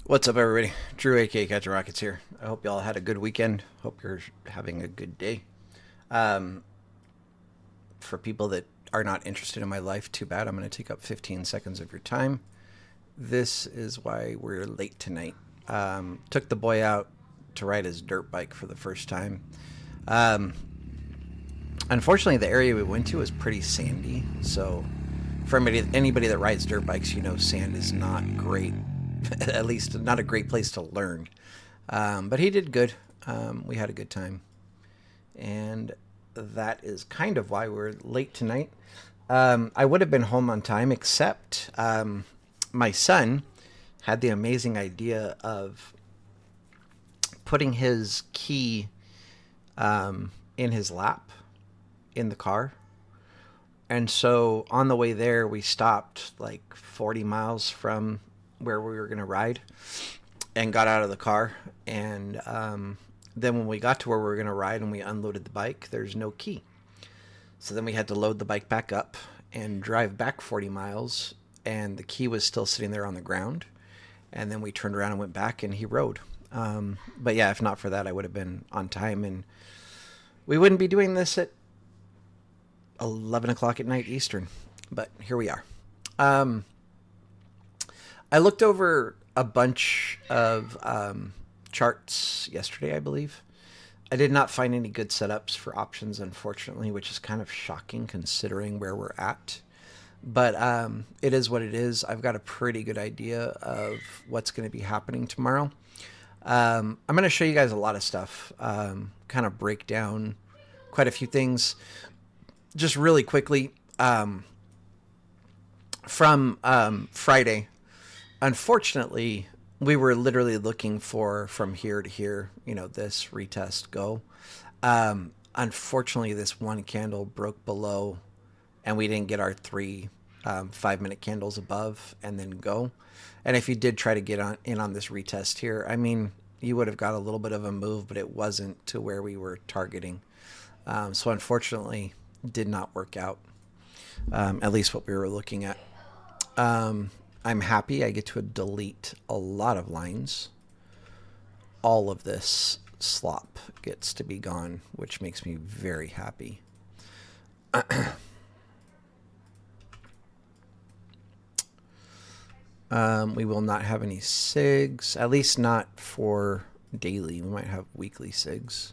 What's up, everybody? Drew, aka Catch Rockets here. I hope y'all had a good weekend. Hope you're having a good day. Um, for people that are not interested in my life, too bad. I'm going to take up 15 seconds of your time. This is why we're late tonight. Took the boy out to ride his dirt bike for the first time. Um, Unfortunately, the area we went to was pretty sandy. So, for anybody that rides dirt bikes, you know sand is not great. At least not a great place to learn. But he did good. We had a good time. And that is kind of why we're late tonight. I would have been home on time, except my son had the amazing idea of putting his key in his lap in the car. And so on the way there, we stopped like 40 miles from where we were going to ride and got out of the car. And then when we got to where we were going to ride and we unloaded the bike, there's no key. So then we had to load the bike back up and drive back 40 miles. And the key was still sitting there on the ground. And then we turned around and went back and he rode. But yeah, if not for that, I would have been on time. And we wouldn't be doing this at 11 o'clock at night Eastern. But here we are. I looked over a bunch of charts yesterday, I believe. I did not find any good setups for options, unfortunately, which is kind of shocking considering where we're at. But it is what it is. I've got a pretty good idea of what's going to be happening tomorrow. I'm going to show you guys a lot of stuff, kind of break down quite a few things. Just really quickly, from Friday, unfortunately, we were literally looking for from here to here, this retest go. Unfortunately, this one candle broke below and we didn't get our three 5-minute candles above and then go. And if you did try to get in on this retest here, I mean, you would have got a little bit of a move, but it wasn't to where we were targeting. So unfortunately, did not work out, at least what we were looking at. I'm happy I get to delete a lot of lines. All of this slop gets to be gone, which makes me very happy. We will not have any SIGs, at least not for daily. We might have weekly SIGs.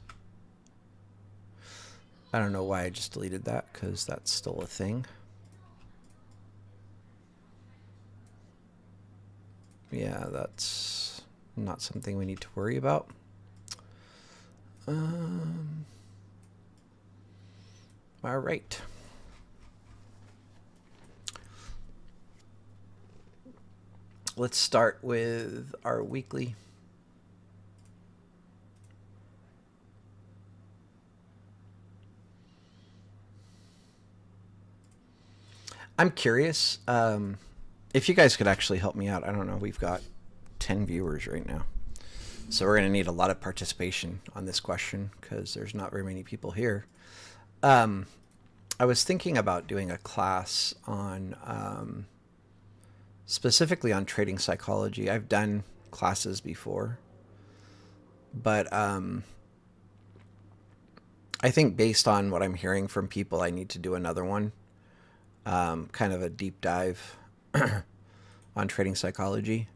I don't know why I just deleted that, because that's still a thing. Yeah, that's not something we need to worry about. All right. Let's start with our weekly. I'm curious if you guys could actually help me out. I don't know. We've got 10 viewers right now. So we're going to need a lot of participation on this question because there's not very many people here. I was thinking about doing a class on specifically on trading psychology. I've done classes before, but I think based on what I'm hearing from people, I need to do another one, kind of a deep dive on trading psychology.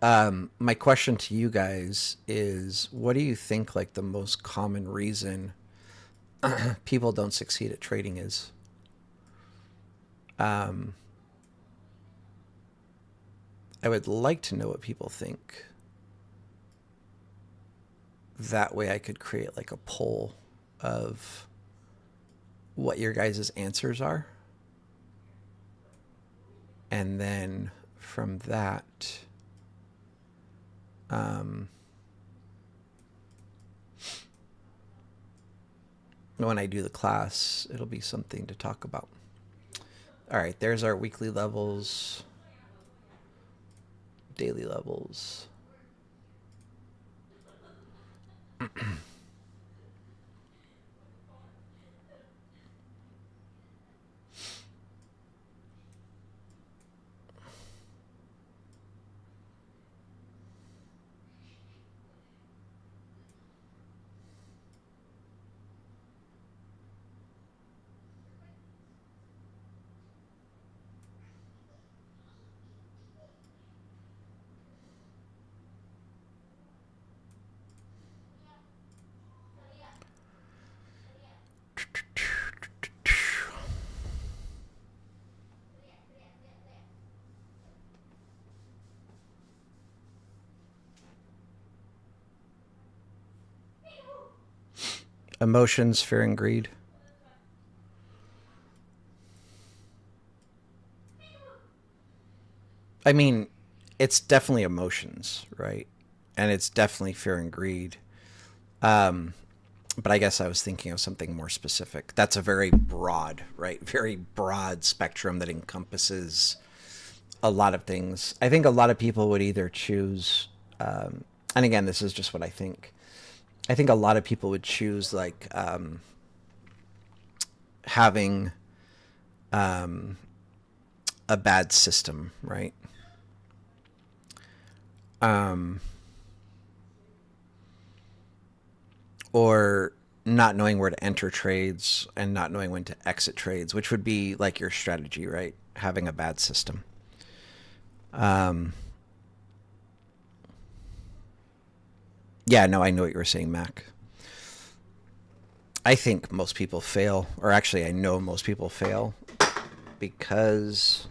My question to you guys is, what do you think like the most common reason people don't succeed at trading is? I would like to know what people think. That way I could create like a poll of what your guys' answers are. And then from that, when I do the class, it'll be something to talk about. All right, there's our weekly levels, daily levels. Emotions, fear, and greed. I mean, it's definitely emotions, right? And it's definitely fear and greed. Um, but I guess I was thinking of something more specific. That's a very broad, right? Very broad spectrum that encompasses a lot of things. I think a lot of people would either choose, and again, this is just what I think. I think a lot of people would choose like having a bad system, right? Um, or not knowing where to enter trades and not knowing when to exit trades, which would be like your strategy, right? Having a bad system. Um, yeah, no, I know what you were saying, Mac. I think most people fail, or actually, I know most people fail because.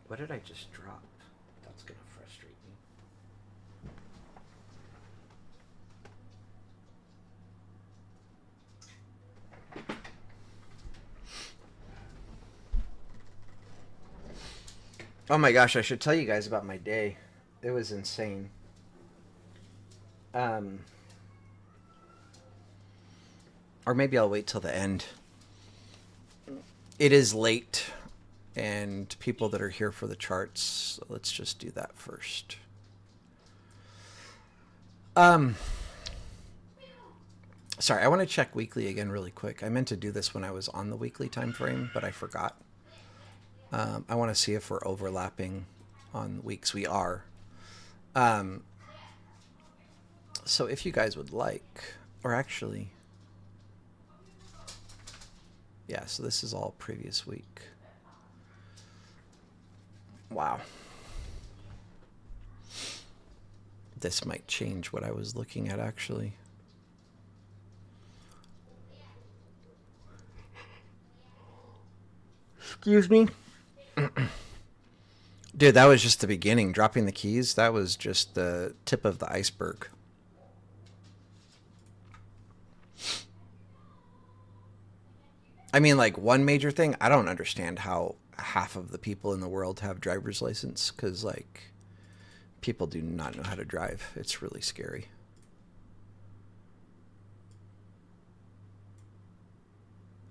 What did I just drop? That's going to frustrate me. Oh my gosh, I should tell you guys about my day. It was insane. Um, or maybe I'll wait till the end. It is late, and people that are here for the charts, so let's just do that first. Sorry, I want to check weekly again really quick. I meant to do this when I was on the weekly time frame, but I forgot. I want to see if we're overlapping on weeks. We are. Um, so if you guys would like, or actually, yeah, so this is all previous week. Wow. This might change what I was looking at, actually. Excuse me? Dude, that was just the beginning. Dropping the keys, that was just the tip of the iceberg. I mean, like, one major thing, I don't understand how half of the people in the world have driver's license, because, like, people do not know how to drive. It's really scary.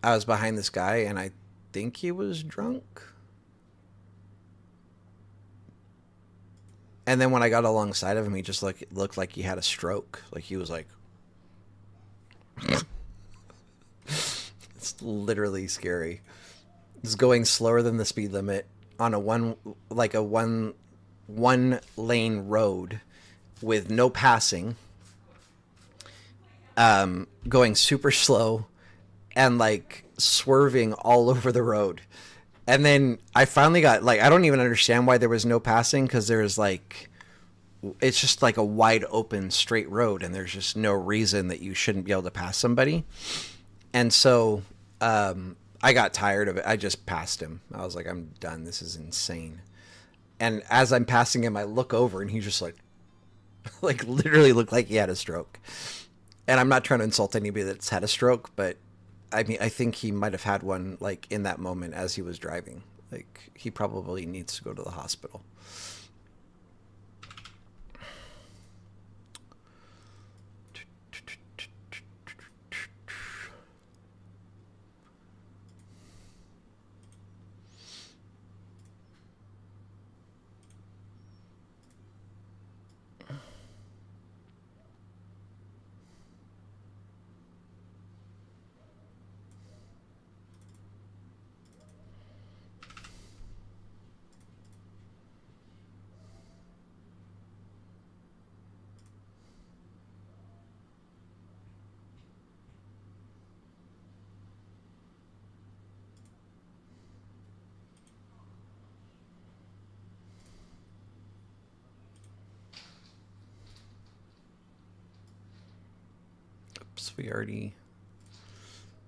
I was behind this guy, and I think he was drunk. And then when I got alongside of him, he just looked like he had a stroke. Like, he was like... It's literally scary. It's going slower than the speed limit on a one lane road with no passing, going super slow and like swerving all over the road. And then I finally got like, I don't even understand why there was no passing, because there's like, it's just like a wide open straight road and there's just no reason that you shouldn't be able to pass somebody. And so I got tired of it. I just passed him. I was like, I'm done. This is insane. And as I'm passing him, I look over and he's just like literally looked like he had a stroke. And I'm not trying to insult anybody that's had a stroke, but I mean, I think he might have had one like in that moment as he was driving. Like, he probably needs to go to the hospital. Oops, we already...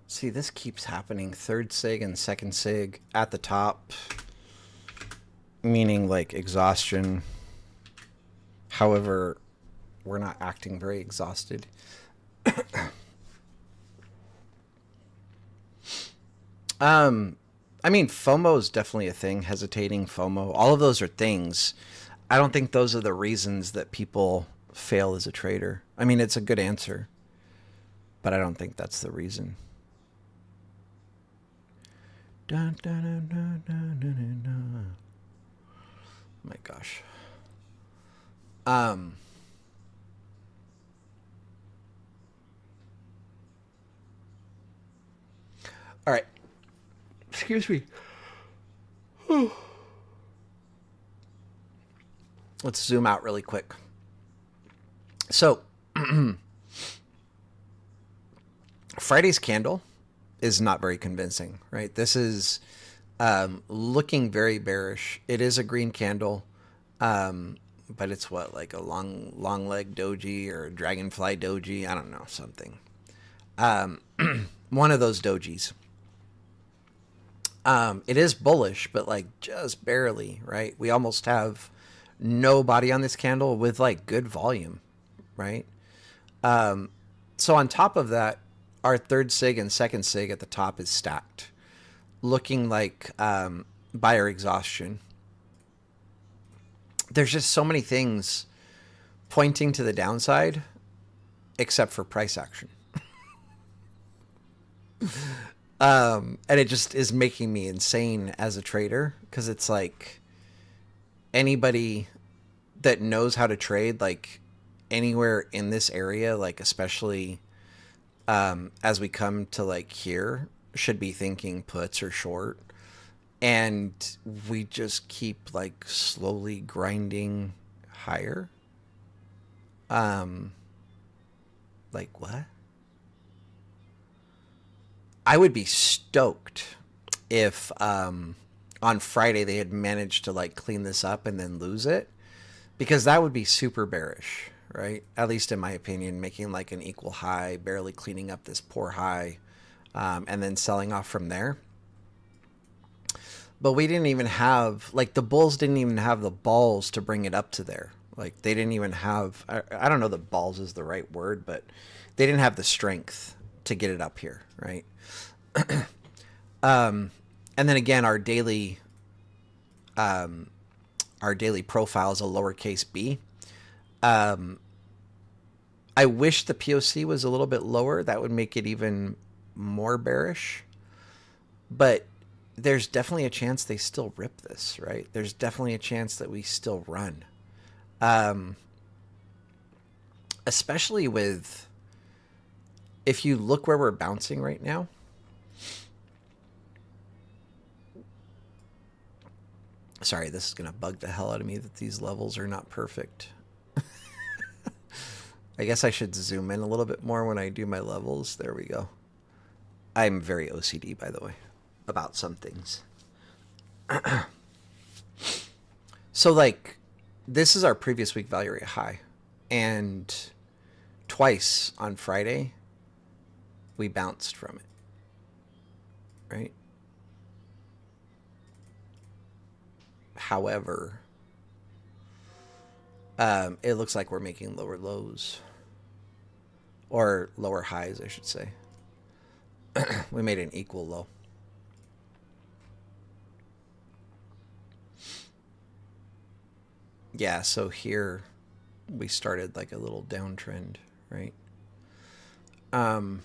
See, this keeps happening. Third sig and second sig at the top, meaning like exhaustion. However, we're not acting very exhausted. Um, I mean, FOMO is definitely a thing. Hesitating, FOMO, all of those are things. I don't think those are the reasons that people fail as a trader. I mean, it's a good answer, but I don't think that's the reason. Dun, dun, dun, dun, dun, dun, dun, dun. My gosh. Um, all right. Excuse me. Let's zoom out really quick. So, Friday's candle is not very convincing, right? This is looking very bearish. It is a green candle, but it's what, like a long leg doji or a dragonfly doji? I don't know, something. Um, one of those dojis. It is bullish, but like just barely, right? We almost have no body on this candle with like good volume, right? Um, so on top of that, our third sig and second sig at the top is stacked, looking like buyer exhaustion. There's just so many things pointing to the downside, except for price action. And it just is making me insane as a trader because it's like anybody that knows how to trade, like anywhere in this area, like especially as we come to like here, should be thinking puts or short. And we just keep like slowly grinding higher. Um, like what? I would be stoked if on Friday they had managed to like clean this up and then lose it, because that would be super bearish, right? At least in my opinion, making like an equal high, barely cleaning up this poor high, and then selling off from there. But we didn't even have, like, the Bulls didn't even have the balls to bring it up to there. Like, they didn't even have, I don't know that balls is the right word, but they didn't have the strength to get it up here, right? And then again, our daily profile is a lowercase b. Um, I wish the POC was a little bit lower. That would make it even more bearish. But there's definitely a chance they still rip this, right? There's definitely a chance that we still run. Um, Especially with, if you look where we're bouncing right now, sorry, this is going to bug the hell out of me that these levels are not perfect. I guess I should zoom in a little bit more when I do my levels. There we go. I'm very OCD, by the way, about some things. So, like, this is our previous week value rate high. And twice on Friday, we bounced from it, right? However, it looks like we're making lower lows. Or lower highs, I should say. We made an equal low. Yeah, so here we started like a little downtrend, right? Um,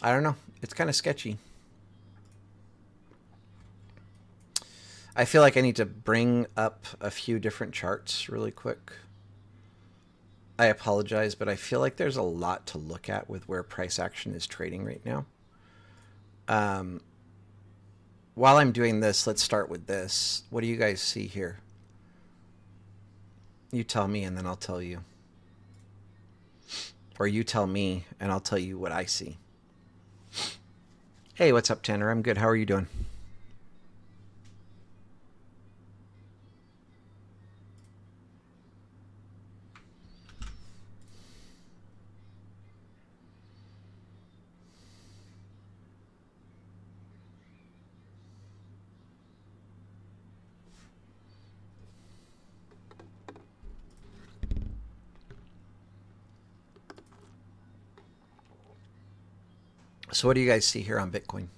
I don't know. It's kind of sketchy. I feel like I need to bring up a few different charts really quick. I apologize, but I feel like there's a lot to look at with where price action is trading right now. Um, while I'm doing this, let's start with this. What do you guys see here? You tell me and then I'll tell you. Or you tell me and I'll tell you what I see. Hey, what's up, Tanner? I'm good. How are you doing? So what do you guys see here on Bitcoin?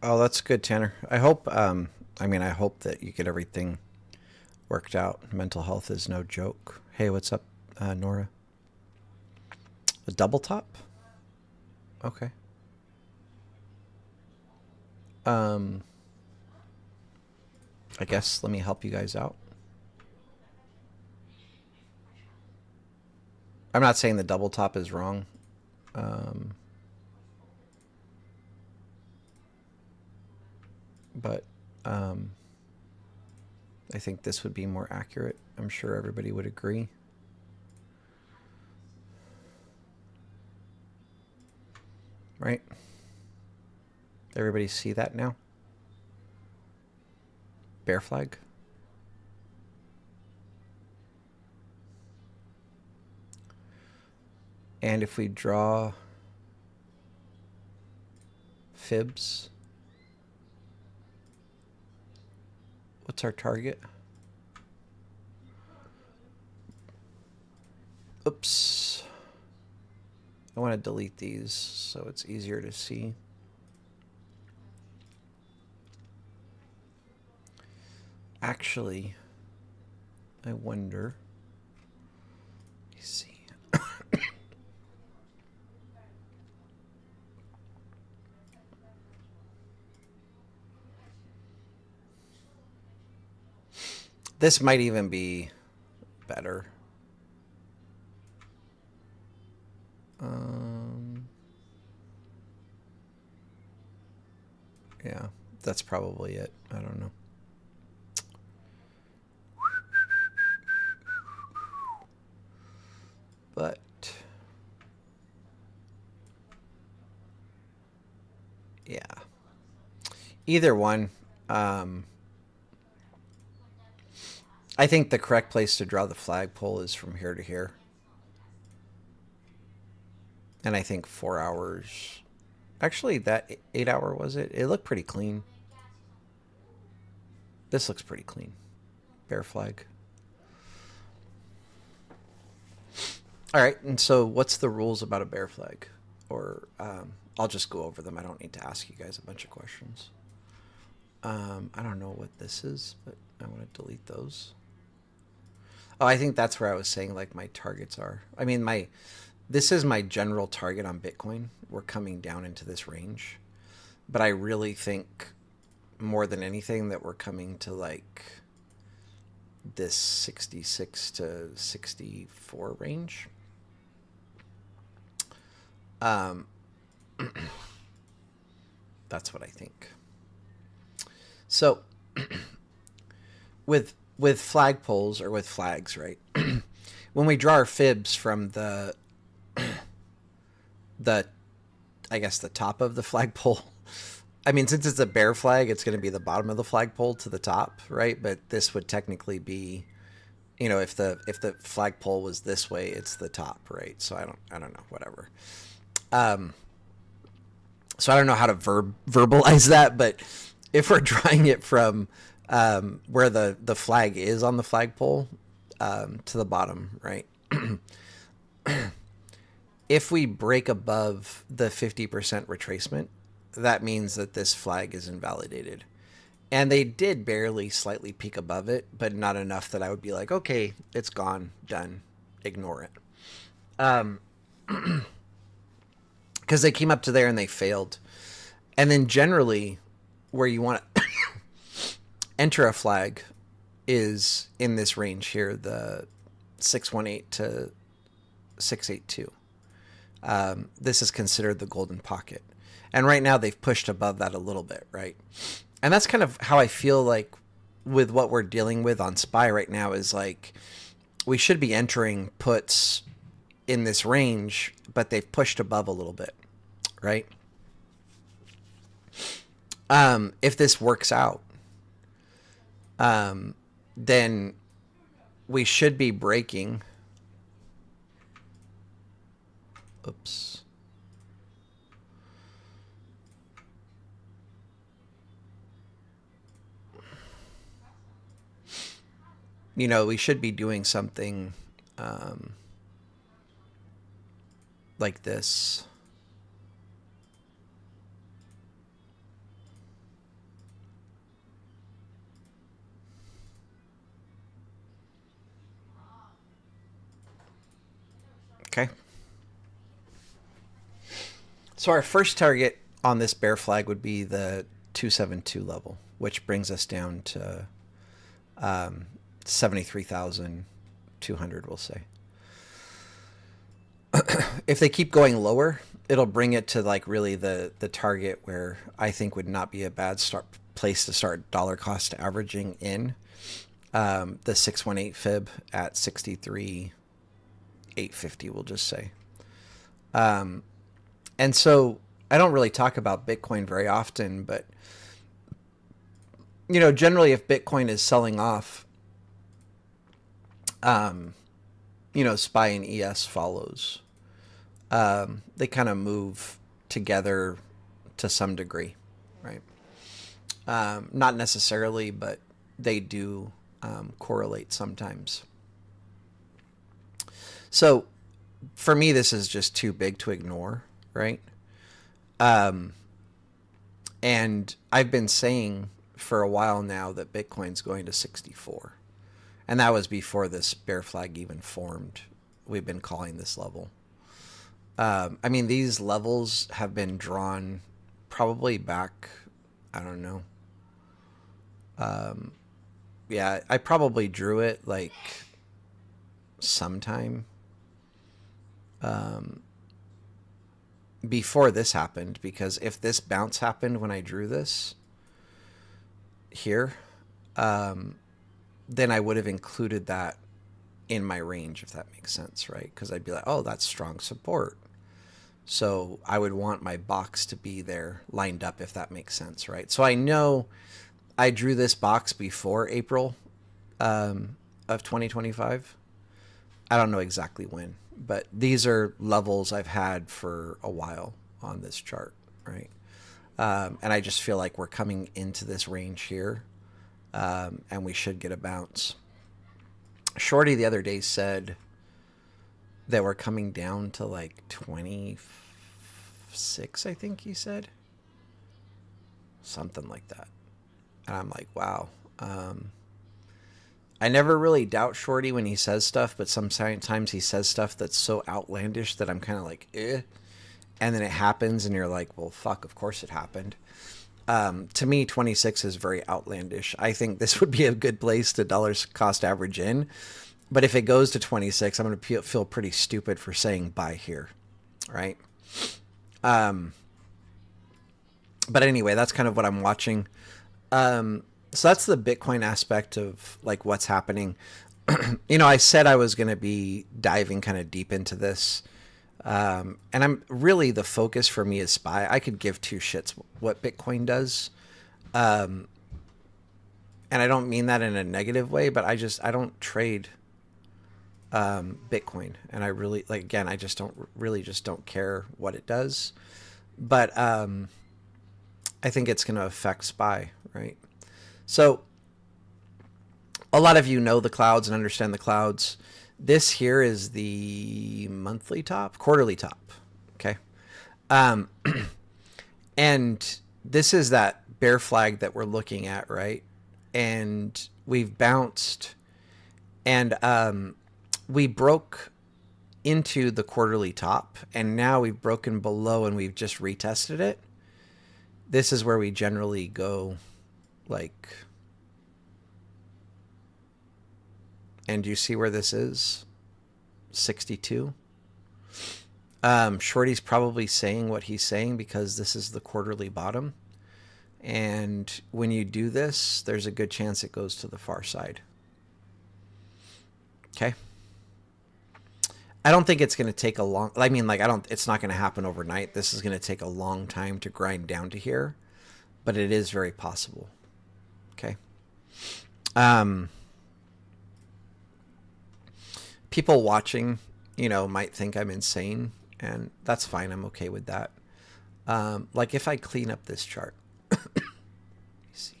Oh, that's good, Tanner. I hope. I hope that you get everything worked out. Mental health is no joke. Hey, what's up, Nora? A double top? Okay. Um, I guess let me help you guys out. I'm not saying the double top is wrong. Um, but I think this would be more accurate. I'm sure everybody would agree. Right? Everybody see that now? Bear flag? And if we draw fibs, what's our target? Oops. I want to delete these so it's easier to see. Actually, I wonder. Let me see. This might even be better. Yeah, that's probably it. I don't know. But yeah, either one. I think the correct place to draw the flagpole is from here to here. And I think 4 hours. Actually, that 8 hour was it? It looked pretty clean. This looks pretty clean. Bear flag. All right, and so what's the rules about a bear flag? Or I'll just go over them. I don't need to ask you guys a bunch of questions. I don't know what this is, but I want to delete those. Oh, I think that's where I was saying like my targets are. I mean, this is my general target on Bitcoin. We're coming down into this range, but I really think more than anything that we're coming to like this 66 to 64 range. That's what I think. So with flagpoles or with flags, right? When we draw our fibs from the I guess the top of the flagpole. I mean, since it's a bear flag, it's going to be the bottom of the flagpole to the top, right? But this would technically be, if the flagpole was this way, it's the top, right? So I don't know, whatever. So I don't know how to verbalize that, but if we're drawing it from where the flag is on the flagpole to the bottom, right? If we break above the 50% retracement, that means that this flag is invalidated. And they did barely slightly peek above it, but not enough that I would be like, okay, it's gone, done, ignore it. Because they came up to there and they failed. And then generally, where you want enter a flag is in this range here, the 618 to 682. This is considered the golden pocket. And right now they've pushed above that a little bit, right? And that's kind of how I feel like with what we're dealing with on SPY right now is like we should be entering puts in this range, but they've pushed above a little bit, right? If this works out, then we should be breaking. Oops. You know, we should be doing something like this. Okay. So our first target on this bear flag would be the 272 level, which brings us down to 73,200, we'll say. If they keep going lower, it'll bring it to like really the target where I think would not be a bad place to start dollar cost averaging in. The 618 fib at 63,850, we'll just say. And so I don't really talk about Bitcoin very often, but you know, generally if Bitcoin is selling off, you know, SPY and ES follows. They kind of move together to some degree, right? Not necessarily, but they do correlate sometimes. So for me, this is just too big to ignore, right? And I've been saying for a while now that Bitcoin's going to 64. And that was before this bear flag even formed. We've been calling this level. I mean, these levels have been drawn probably back, I don't know. Yeah, I probably drew it like sometime before this happened, because if this bounce happened when I drew this here, then I would have included that in my range, if that makes sense, right? Because I'd be like, oh, that's strong support. So I would want my box to be there lined up, if that makes sense, right? So I know I drew this box before April of 2025. I don't know exactly when, but these are levels I've had for a while on this chart, right? And I just feel like we're coming into this range here, and we should get a bounce. Shorty the other day said that we're coming down to like 26, I think he said. Something like that. And I'm like, wow. I never really doubt Shorty when he says stuff, but sometimes he says stuff that's so outlandish that I'm kind of like, eh. And then it happens and you're like, well, fuck, of course it happened. To me, 26 is very outlandish. I think this would be a good place to dollars cost average in. But if it goes to 26, I'm going to feel pretty stupid for saying buy here, right? But anyway, that's kind of what I'm watching. So that's the Bitcoin aspect of like what's happening. You know, I said I was going to be diving kind of deep into this. And I'm really, the focus for me is SPY. I could give two shits what Bitcoin does. And I don't mean that in a negative way, but I don't trade Bitcoin. And I really, like, again, I just don't care what it does. But I think it's going to affect SPY, right? So a lot of you know the clouds and understand the clouds. This here is the monthly top, quarterly top. Okay. And this is that bear flag that we're looking at, right? And we've bounced and we broke into the quarterly top, and now we've broken below and we've just retested it. This is where we generally go like And you see where this is? 62. Shorty's probably saying what he's saying because this is the quarterly bottom. And when you do this, there's a good chance it goes to the far side. Okay. I don't think it's going to take a long, I mean, like, it's not going to happen overnight. This is going to take a long time to grind down to here, but it is very possible. Okay. People watching, might think I'm insane, and that's fine. I'm okay with that. Like if I clean up this chart, let me see.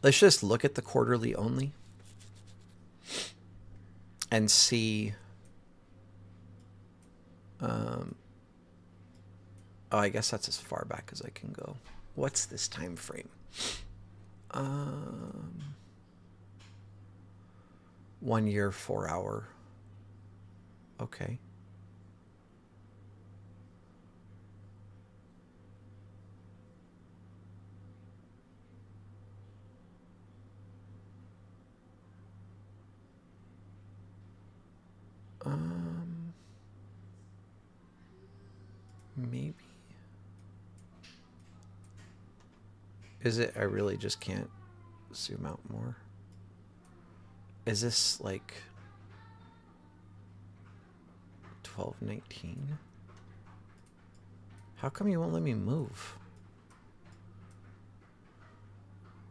Let's just look at the quarterly only and see. Oh, I guess that's as far back as I can go. What's this time frame? 1 year, 4 hour. Okay. Maybe. Is it? I really just can't zoom out more. Is this like 1219? How come you won't let me move?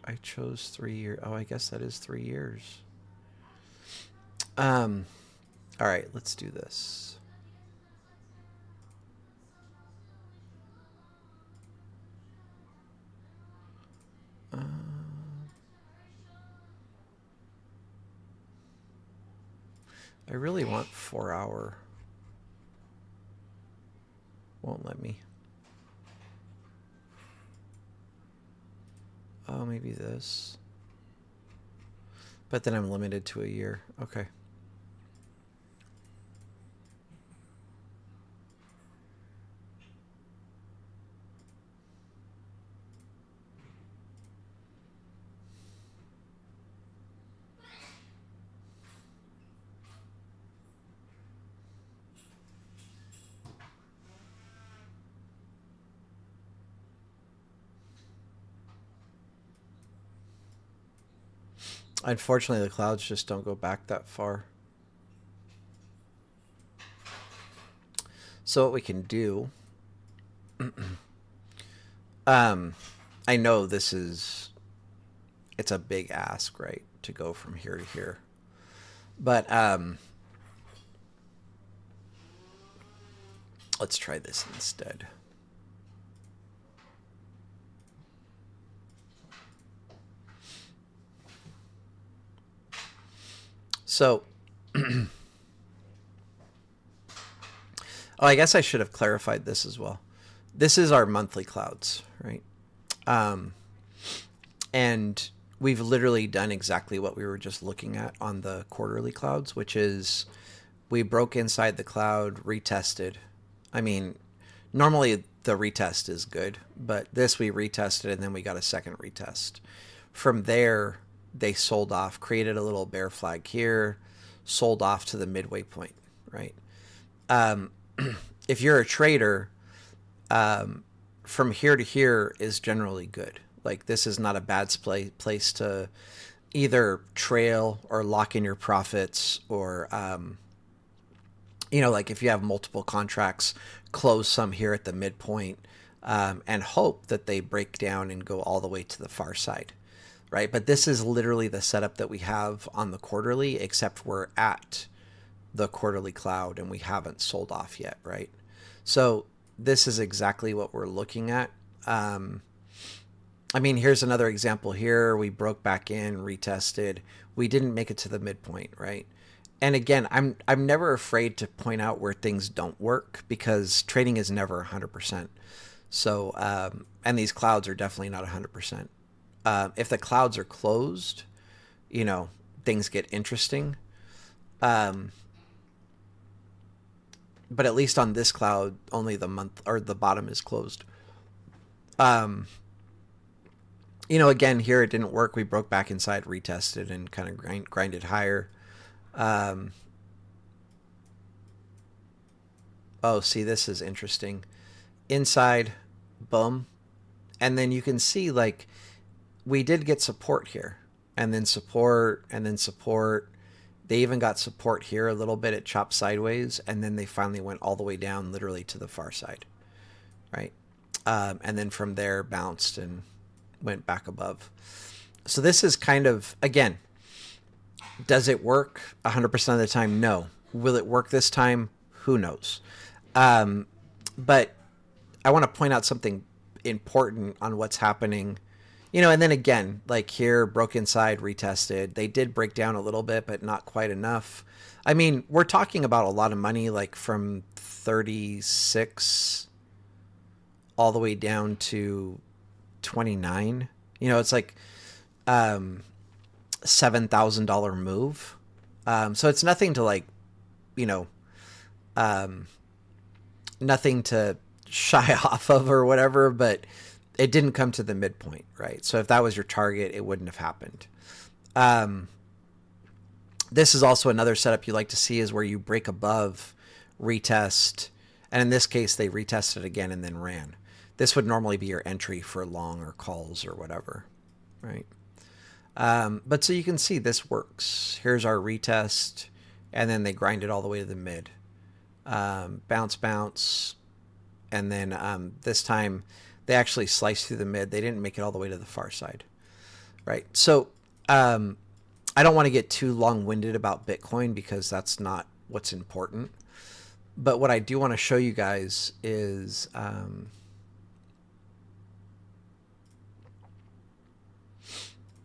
I chose 3 years. Oh, I guess that is 3 years. All right, let's do this. I really want 4 hour. Won't let me. Oh, maybe this. But then I'm limited to a year. Okay. Unfortunately, the clouds just don't go back that far. So what we can do, I know it's a big ask, right, to go from here to here. But let's try this instead. So, oh, I guess I should have clarified this as well. This is our monthly clouds, right? And we've literally done exactly what we were just looking at on the quarterly clouds, which is we broke inside the cloud, retested. I mean, normally the retest is good, but this we retested and then we got a second retest. From there, they sold off, created a little bear flag here, sold off to the midway point, right? If you're a trader, from here to here is generally good. Like this is not a bad place to either trail or lock in your profits or, like if you have multiple contracts, close some here at the midpoint and hope that they break down and go all the way to the far side. Right, but this is literally the setup that we have on the quarterly, except we're at the quarterly cloud and we haven't sold off yet, right? So this is exactly what we're looking at. I mean, here's another example here. We broke back in, retested. We didn't make it to the midpoint, right? And again, I'm never afraid to point out where things don't work because trading is never 100%. So, and these clouds are definitely not 100%. If the clouds are closed, things get interesting. but at least on this cloud, only the month or the bottom is closed. Um, Again, here it didn't work. We broke back inside, retested, and kind of grinded higher. Um, oh, see, this is interesting. Inside, boom. And then you can see, like, we did get support here, and then support, and then support. They even got support here a little bit. It chopped sideways, and then they finally went all the way down, literally to the far side, right? And then from there, bounced and went back above. So this is kind of, again, does it work 100% of the time? No. Will it work this time? Who knows? But I want to point out something important on what's happening. And then again, like here, broke inside, retested. They did break down a little bit, but not quite enough. I mean, we're talking about a lot of money, like from 36 all the way down to 29. It's like $7,000 move. So it's nothing to like, nothing to shy off of or whatever, but it didn't come to the midpoint, right? So if that was your target, it wouldn't have happened. This is also another setup you like to see, is where you break above, retest, and in this case, they retested again and then ran. This would normally be your entry for long or calls or whatever, right? But so you can see this works. Here's our retest, and then they grind it all the way to the mid. Bounce, bounce, and then this time they actually sliced through the mid. They didn't make it all the way to the far side, right? So I don't want to get too long-winded about Bitcoin because that's not what's important. But what I do want to show you guys is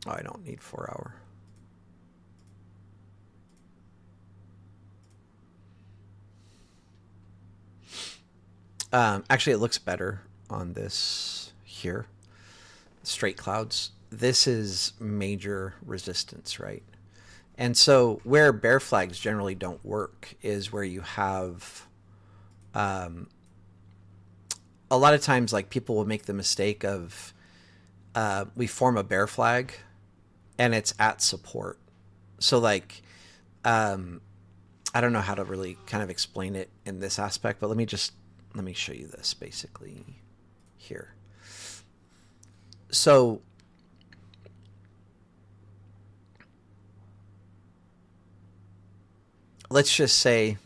I don't need 4 hour. Actually, it looks better on this here. Straight clouds. This is major resistance, right? And so where bear flags generally don't work is where you have a lot of times, like, people will make the mistake of we form a bear flag and it's at support. So like I don't know how to really kind of explain it in this aspect, but let me show you this basically here. So let's just say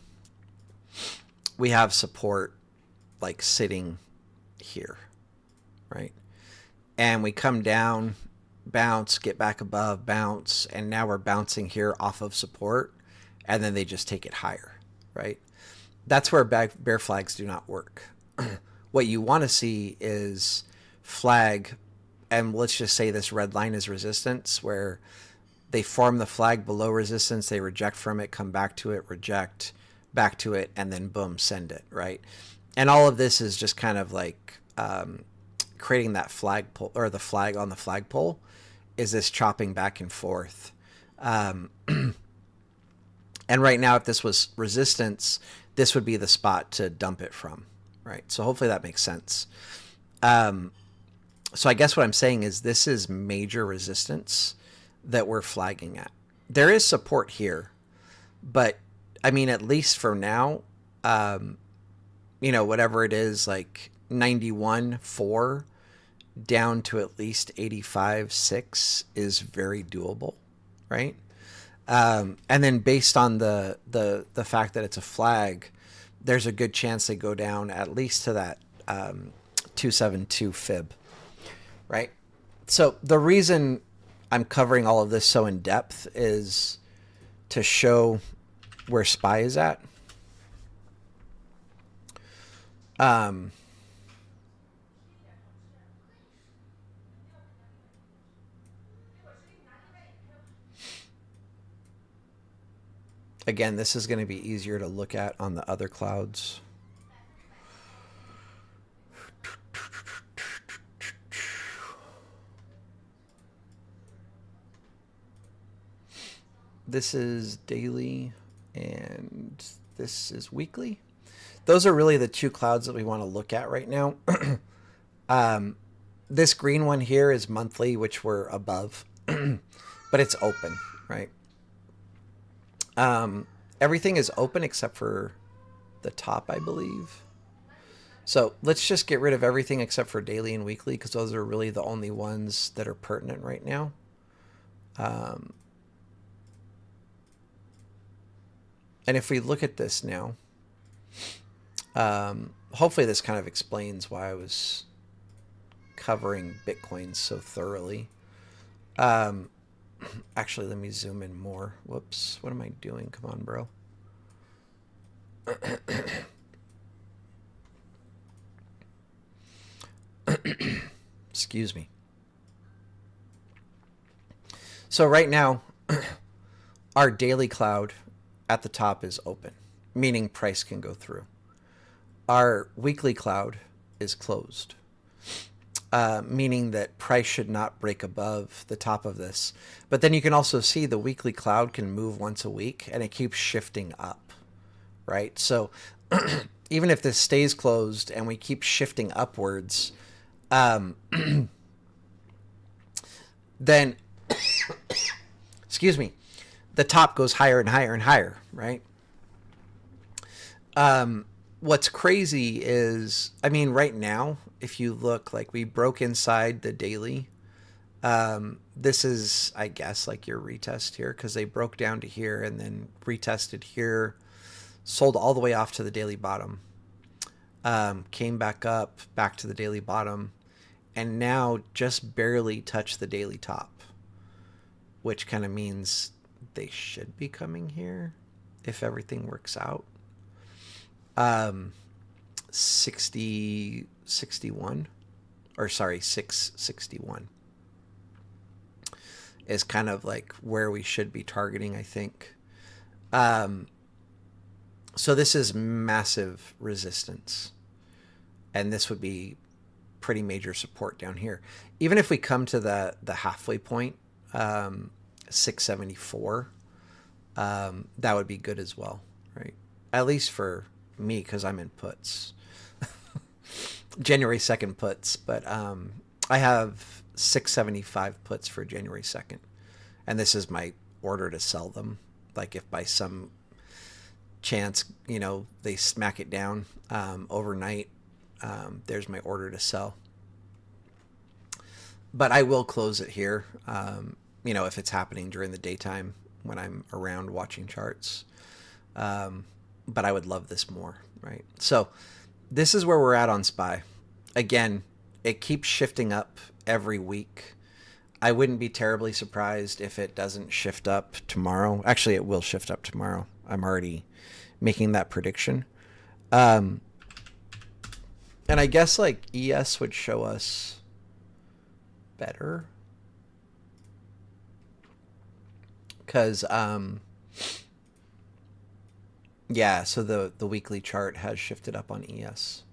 we have support like sitting here, right? And we come down, bounce, get back above, bounce, and now we're bouncing here off of support, and then they just take it higher, right? That's where bear flags do not work. What you want to see is flag, and let's just say this red line is resistance, where they form the flag below resistance, they reject from it, come back to it, reject, back to it, and then boom, send it, right? And all of this is just kind of like creating that flag pole, or the flag on the flagpole is this chopping back and forth. And right now, if this was resistance, this would be the spot to dump it from, right? So hopefully that makes sense. So I guess what I'm saying is this is major resistance that we're flagging at. There is support here, but I mean, at least for now, whatever it is, like 91.4 down to at least 85.6 is very doable, right? And then based on the fact that it's a flag, there's a good chance they go down at least to that 272 fib, right? So the reason I'm covering all of this so in depth is to show where SPY is at. Again, this is going to be easier to look at on the other clouds. This is daily and this is weekly. those are really the two clouds that we want to look at right now. This green one here is monthly, which we're above, but it's open, right? Everything is open except for the top, I believe. So let's just get rid of everything except for daily and weekly, because those are really the only ones that are pertinent right now. And if we look at this now, hopefully this kind of explains why I was covering Bitcoin so thoroughly. Actually, let me zoom in more. Whoops, what am I doing? Come on, bro. Excuse me. So right now, our daily cloud at the top is open, meaning price can go through. Our weekly cloud is closed, meaning that price should not break above the top of this. But then you can also see the weekly cloud can move once a week, and it keeps shifting up, right? So even if this stays closed and we keep shifting upwards, then excuse me, the top goes higher and higher and higher, right? What's crazy is, I mean, right now, if you look, like, we broke inside the daily. This is, I guess, like your retest here, because they broke down to here and then retested here, sold all the way off to the daily bottom, came back up, back to the daily bottom, and now just barely touched the daily top, which kind of means they should be coming here if everything works out. 661 is kind of like where we should be targeting, I think. So this is massive resistance, and this would be pretty major support down here. Even if we come to the halfway point, 674, that would be good as well, right? At least for me, because I'm in puts. January 2nd puts, but I have 675 puts for January 2nd, and this is my order to sell them. Like, if by some chance, you know, they smack it down overnight, there's my order to sell. But I will close it here, you know, if it's happening during the daytime when I'm around watching charts. But I would love this more, right? So this is where we're at on SPY. Again, it keeps shifting up every week. I wouldn't be terribly surprised if it doesn't shift up tomorrow. Actually, it will shift up tomorrow. I'm already making that prediction. And I guess, like, ES would show us better, because yeah, so the weekly chart has shifted up on ES,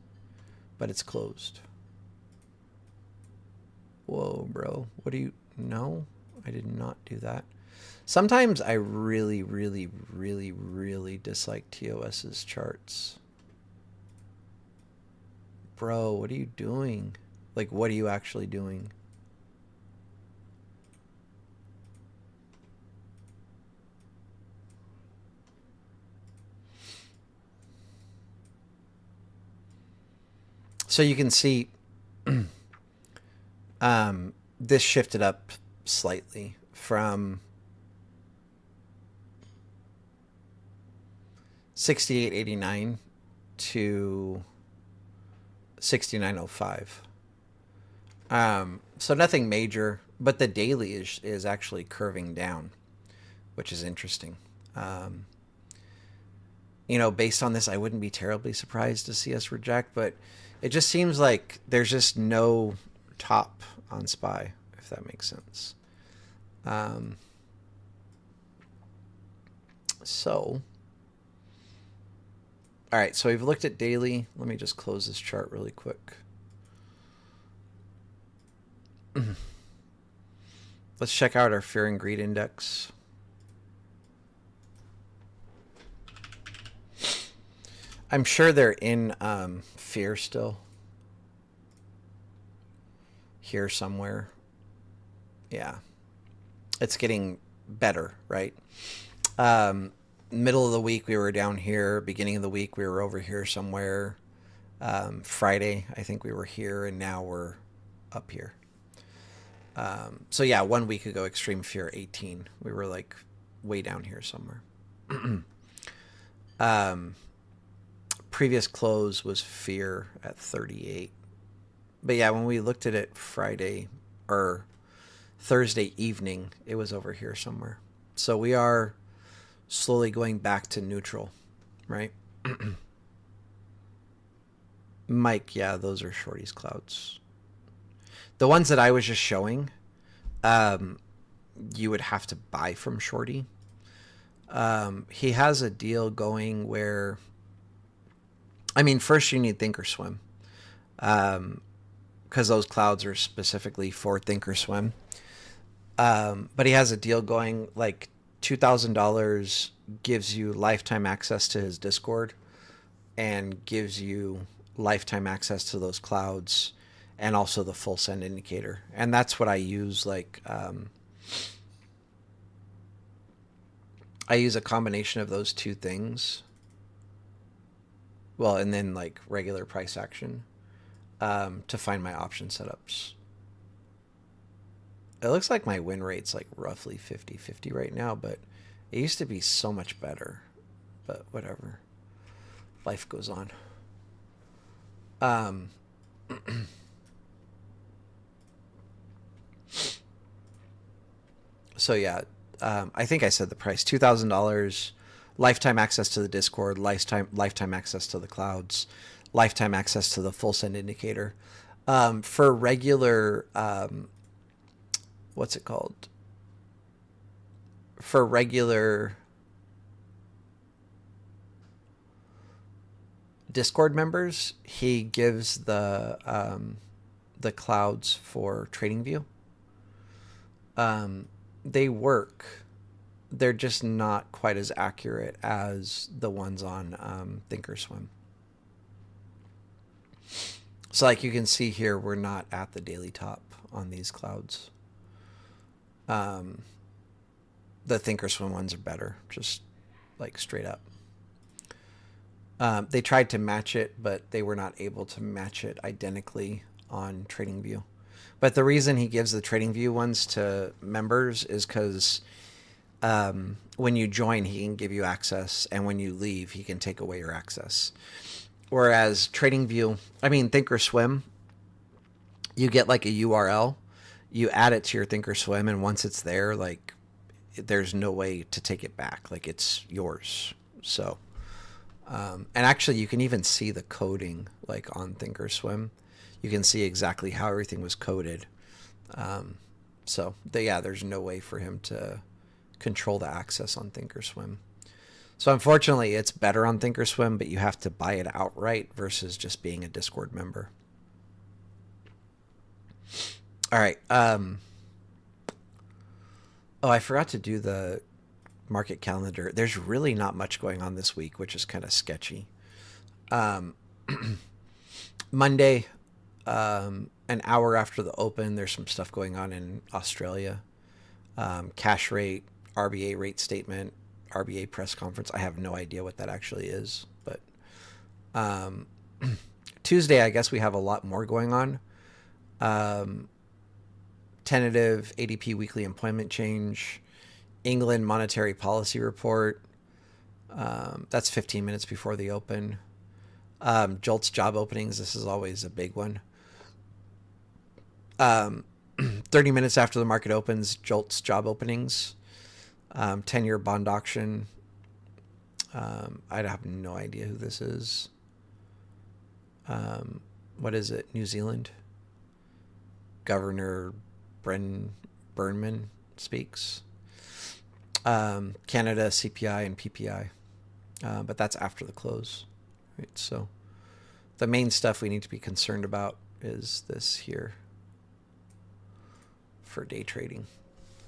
but it's closed. Whoa, bro. What do you... No, I did not do that. Sometimes I really, really, really, really dislike TOS's charts. Bro, what are you doing? Like, what are you actually doing? So you can see this shifted up slightly from 68.89 to 69.05. So nothing major, but the daily is actually curving down, which is interesting. You know, based on this, I wouldn't be terribly surprised to see us reject, but it just seems like there's just no top on SPY, if that makes sense. So, all right, so we've looked at daily. Let me just close this chart really quick. Let's check out our fear and greed index. I'm sure they're in fear still. Here somewhere. Yeah. It's getting better, right? Um, Middle of the week we were down here. Beginning of the week we were over here somewhere. Friday I think we were here, and now we're up here. So yeah, 1 week ago, Extreme Fear 18. We were like way down here somewhere. um, Previous close was Fear at 38. But yeah, when we looked at it Friday or Thursday evening, it was over here somewhere. So we are slowly going back to neutral, right? Mike, yeah, those are Shorty's clouds. The ones that I was just showing, you would have to buy from Shorty. He has a deal going where, I mean, first you need Thinkorswim, because those clouds are specifically for Thinkorswim. But he has a deal going like $2,000 gives you lifetime access to his Discord and gives you lifetime access to those clouds and also the full send indicator. And that's what I use. Like, I use a combination of those two things. Well, and then like regular price action, to find my option setups. It looks like my win rate's like roughly 50-50 right now, but it used to be so much better. But whatever. Life goes on. So yeah, I think I said the price, $2,000, lifetime access to the Discord, lifetime access to the clouds, lifetime access to the full send indicator. For regular, what's it called? For regular Discord members, he gives the clouds for TradingView. They work. They're just not quite as accurate as the ones on Thinkorswim. So like you can see here, we're not at the daily top on these clouds. The Thinkorswim ones are better, just like straight up. They tried to match it, but they were not able to match it identically on TradingView. But the reason he gives the TradingView ones to members is because when you join, he can give you access, and when you leave, he can take away your access. Whereas Thinkorswim, you get like a URL, you add it to your Thinkorswim, and once it's there, like there's no way to take it back. Like it's yours. So, and actually, you can even see the coding like on Thinkorswim. You can see exactly how everything was coded. There's no way for him to control the access on Thinkorswim. So unfortunately, it's better on Thinkorswim, but you have to buy it outright versus just being a Discord member. All right. I forgot to do the market calendar. There's really not much going on this week, which is kind of sketchy. Monday, an hour after the open, there's some stuff going on in Australia. Cash rate, RBA rate statement, RBA press conference. I have no idea what that actually is, but Tuesday, I guess we have a lot more going on. Tentative ADP weekly employment change, England monetary policy report. That's 15 minutes before the open. JOLTS job openings. This is always a big one. 30 minutes after the market opens, JOLTS job openings. 10-year bond auction. I have no idea who this is. What is it? New Zealand? Governor Burnman speaks. Canada CPI and PPI. But that's after the close. Right, so the main stuff we need to be concerned about is this here for day trading.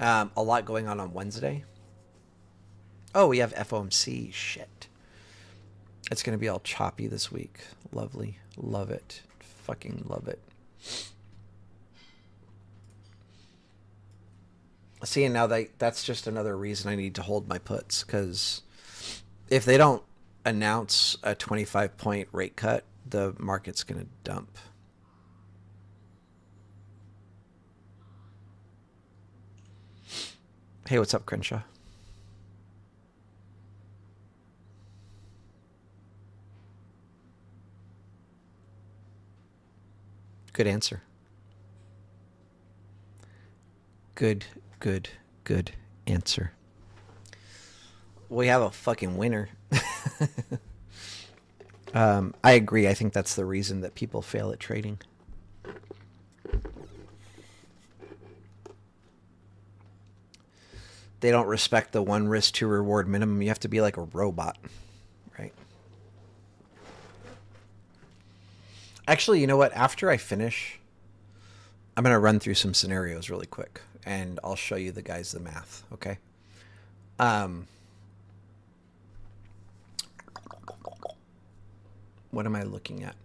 A lot going on Wednesday. Oh, we have FOMC. Shit. It's going to be all choppy this week. Lovely. Love it. Fucking love it. See, and now that's just another reason I need to hold my puts, because if they don't announce a 25-point rate cut, the market's going to dump. Hey, what's up, Crenshaw? Good answer. Good answer. We have a fucking winner. I agree. I think that's the reason that people fail at trading. They don't respect the one risk, two reward minimum. You have to be like a robot, right? Actually, you know what? After I finish, I'm going to run through some scenarios really quick, and I'll show you the guys the math, okay? What am I looking at?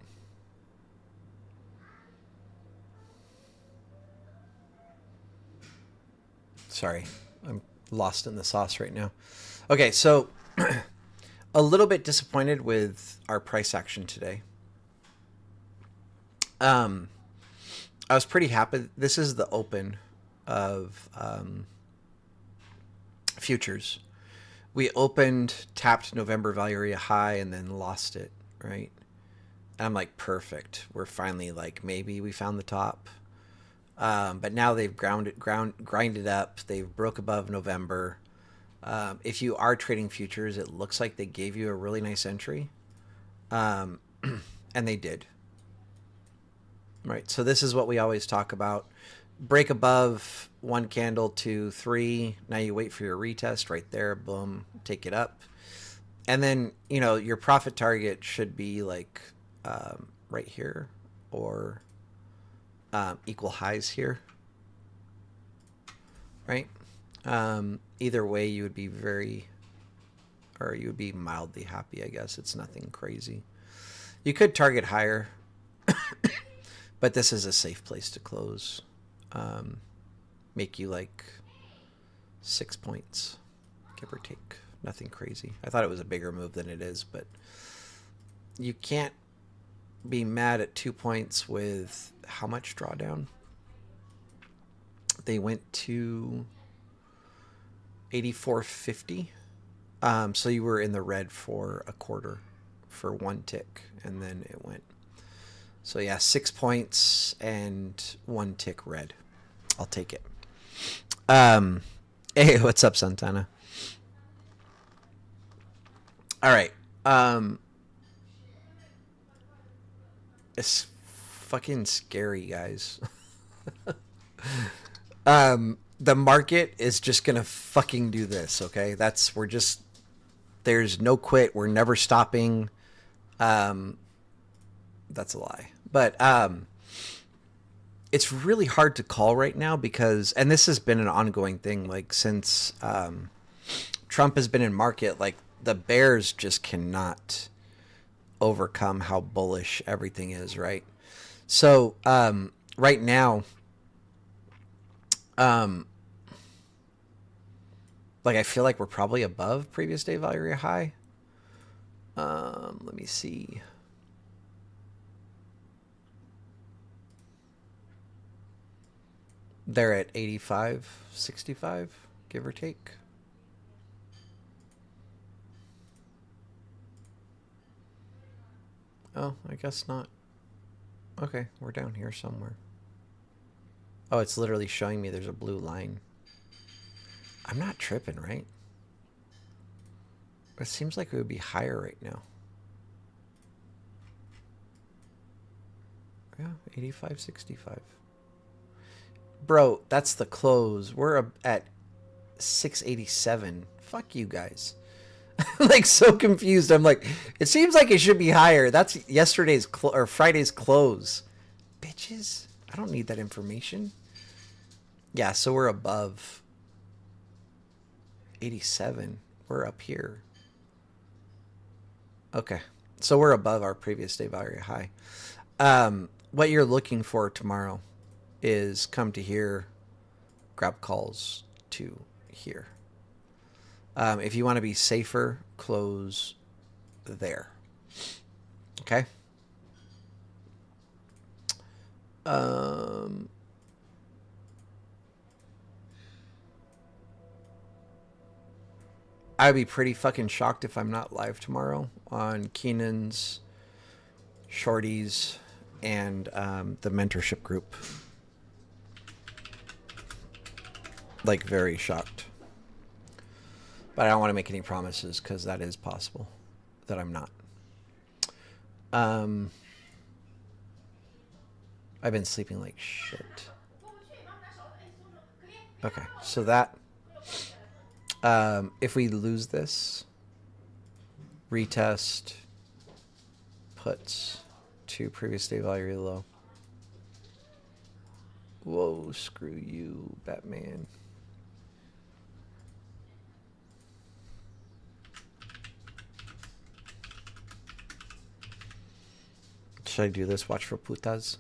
Sorry, I'm lost in the sauce right now. Okay, so a little bit disappointed with our price action today. I was pretty happy. This is the open of futures. We opened, tapped November value area high, and then lost it, right? And I'm like, perfect. We're finally like, maybe we found the top. But now they've grinded up. They've broke above November. If you are trading futures, it looks like they gave you a really nice entry. And they did. Right. So this is what we always talk about. Break above one candle, 2, 3. Now you wait for your retest right there. Boom. Take it up. And then, your profit target should be like right here, or equal highs here. Right. Either way, you would be mildly happy, I guess. It's nothing crazy. You could target higher. But this is a safe place to close. Make you like 6 points, give or take. Nothing crazy. I thought it was a bigger move than it is, but you can't be mad at 2 points with how much drawdown? They went to 84.50. So you were in the red for a quarter, for one tick, and then it went. So yeah, 6 points and 1 tick red. I'll take it. Hey, what's up, Santana? All right. It's fucking scary, guys. The market is just gonna fucking do this, okay? There's no quit. We're never stopping. That's a lie. But it's really hard to call right now because, and this has been an ongoing thing, like since Trump has been in market, like the bears just cannot overcome how bullish everything is, right? So right now, like I feel like we're probably above previous day value area high. Let me see. They're at 85.65, give or take. Oh, I guess not. Okay, we're down here somewhere. Oh, it's literally showing me there's a blue line. I'm not tripping, right? It seems like it would be higher right now. Yeah, 85.65. Bro, that's the close. We're at 687. Fuck you guys. Like so confused. I'm like, it seems like it should be higher. That's yesterday's or Friday's close. Bitches, I don't need that information. Yeah, so we're above 87. We're up here. Okay. So we're above our previous day value high. What you're looking for tomorrow is come to here, grab calls to here. If you want to be safer, close there. Okay. I'd be pretty fucking shocked if I'm not live tomorrow on Keenan's, Shorty's, and the mentorship group. Like, very shocked. But I don't want to make any promises because that is possible that I'm not. I've been sleeping like shit. Okay, so that if we lose this, retest puts to previous day value really low. Whoa, screw you, Batman. Should I do this? Watch for putas.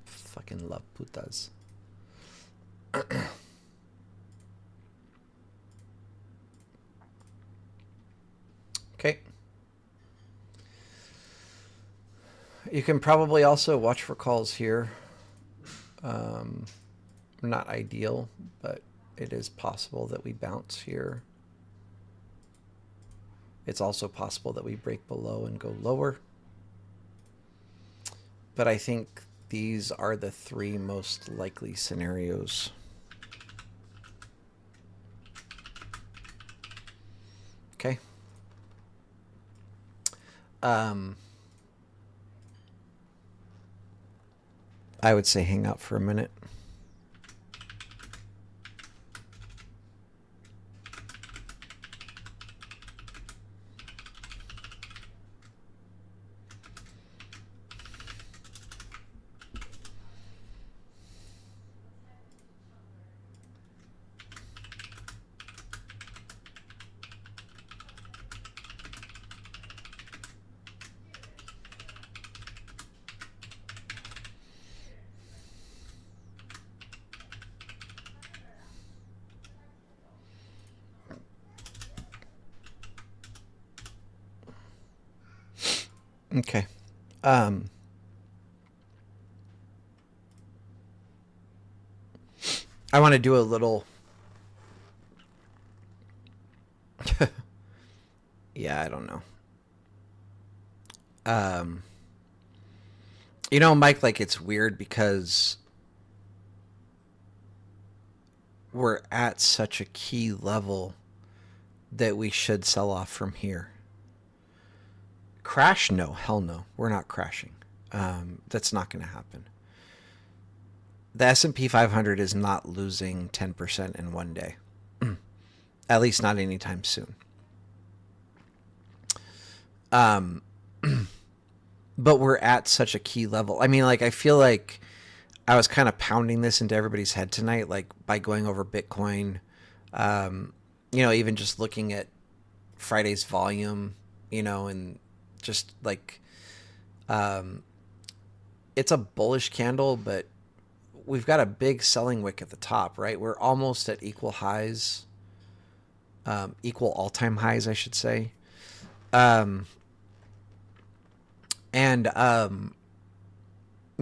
Fucking love putas. Okay. You can probably also watch for calls here. Not ideal, but it is possible that we bounce here. It's also possible that we break below and go lower. But I think these are the three most likely scenarios. Okay. I would say hang out for a minute. Okay. I want to do a little... yeah, I don't know. You know, Mike, like, it's weird because we're at such a key level that we should sell off from here. Crash? No, hell no. We're not crashing. That's not going to happen. The S&P 500 is not losing 10% in one day. At least not anytime soon. But we're at such a key level. I mean, like, I feel like I was kind of pounding this into everybody's head tonight, like by going over Bitcoin, you know, even just looking at Friday's volume, you know, and just like, it's a bullish candle, but we've got a big selling wick at the top, right? We're almost at equal highs, equal all-time highs, I should say. You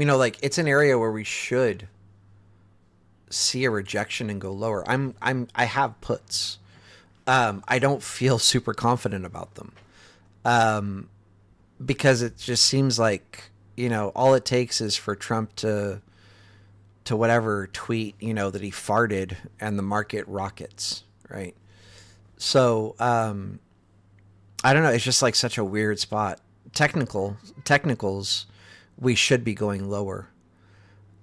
know, like, it's an area where we should see a rejection and go lower. I have puts. I don't feel super confident about them. Because it just seems like, you know, all it takes is for Trump to whatever tweet, you know, that he farted and the market rockets, right? So, I don't know. It's just like such a weird spot. Technicals, we should be going lower.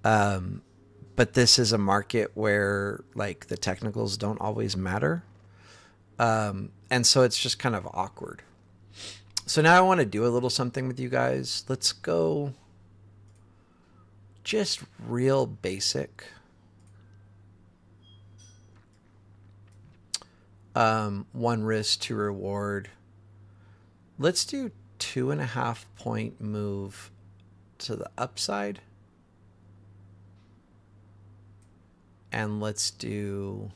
But this is a market where, like, the technicals don't always matter. And so it's just kind of awkward. So now I want to do a little something with you guys. Let's go just real basic. One risk, two reward. Let's do 2.5 point move to the upside. And let's do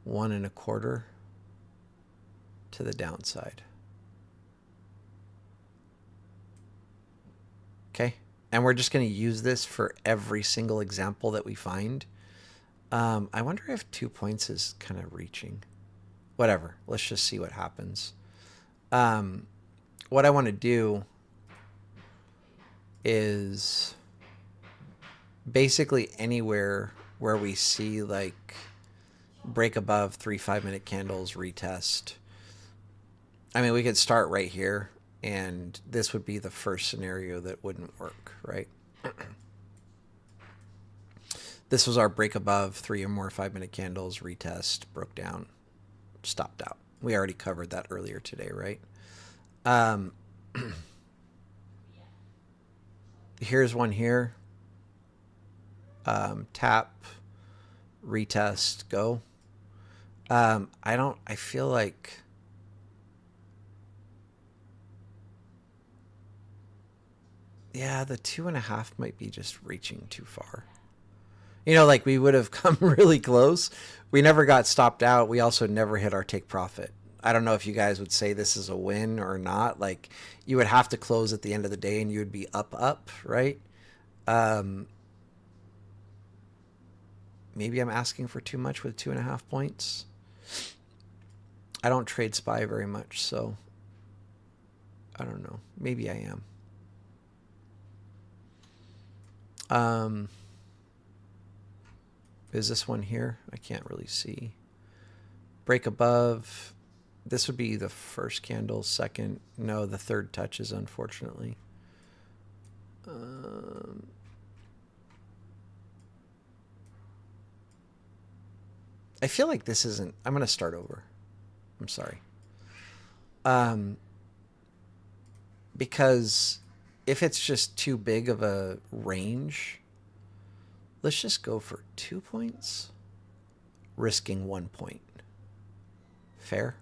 1.25 to the downside. Okay. And we're just going to use this for every single example that we find. I wonder if 2 points is kind of reaching. Whatever. Let's just see what happens. What I want to do is basically anywhere where we see like break above 3 5-minute candles, retest. I mean, we could start right here, and this would be the first scenario that wouldn't work, right? This was our break above 3 or more 5-minute candles, retest, broke down, stopped out. We already covered that earlier today, right? Here's one here. Tap, retest, go. I feel like yeah, the 2.5 might be just reaching too far. You know, like we would have come really close. We never got stopped out. We also never hit our take profit. I don't know if you guys would say this is a win or not. Like you would have to close at the end of the day and you would be up, right? Maybe I'm asking for too much with 2.5 points. I don't trade SPY very much, so I don't know. Maybe I am. Is this one here? I can't really see. Break above. This would be the first candle, second. No, the third touches, unfortunately. I feel like this isn't... I'm going to start over. I'm sorry. Because if it's just too big of a range, let's just go for 2 points, risking 1 point. Fair?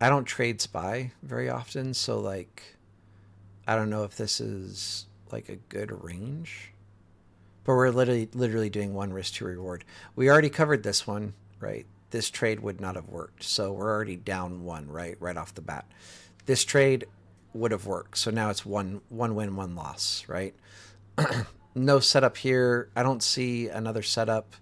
I don't trade SPY very often, so like, I don't know if this is like a good range. But we're literally doing one risk, two reward. We already covered this one, right? This trade would not have worked. So we're already down one, right off the bat. This trade would have worked. So now it's one win, one loss, right? No setup here. I don't see another setup.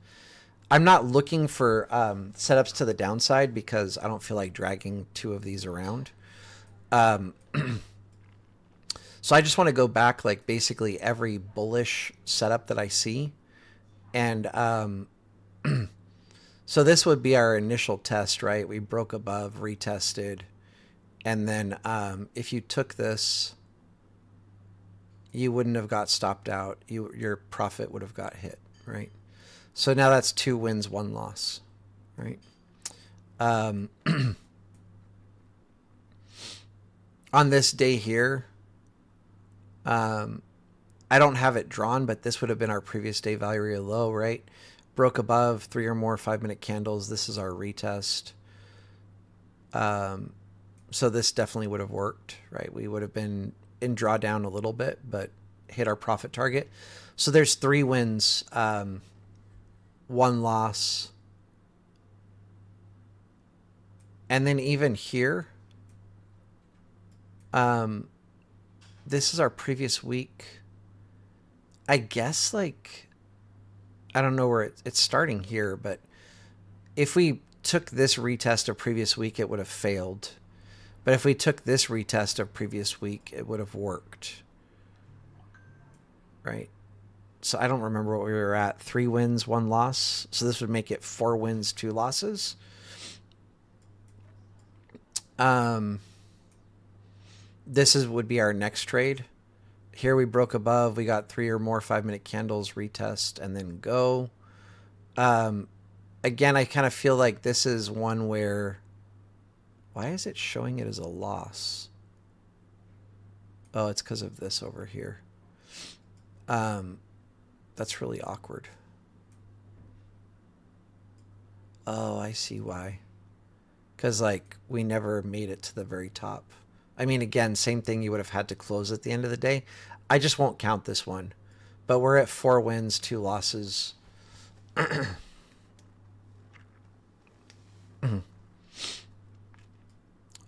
I'm not looking for setups to the downside because I don't feel like dragging two of these around. So I just want to go back like basically every bullish setup that I see. And so this would be our initial test, right? We broke above, retested. And then if you took this, you wouldn't have got stopped out. Your profit would have got hit, right? So now that's 2 wins, 1 loss, right? On this day here, I don't have it drawn, but this would have been our previous day value area low, right? Broke above 3 or more 5-minute candles. This is our retest. So this definitely would have worked, right? We would have been in drawdown a little bit, but hit our profit target. So there's 3 wins, 1 loss. And then even here, this is our previous week. I guess like, I don't know where it's starting here, but if we took this retest of previous week, it would have failed. But if we took this retest of previous week, it would have worked. Right? So I don't remember what we were at. 3 wins, 1 loss. So this would make it 4 wins, 2 losses. This would be our next trade. Here we broke above. We got 3 or more 5-minute candles, retest, and then go. Again, I kind of feel like this is one where... Why is it showing it as a loss? Oh, it's because of this over here. That's really awkward. Oh, I see why. Because, like, we never made it to the very top. I mean, again, same thing. You would have had to close at the end of the day. I just won't count this one. But we're at 4 wins, 2 losses.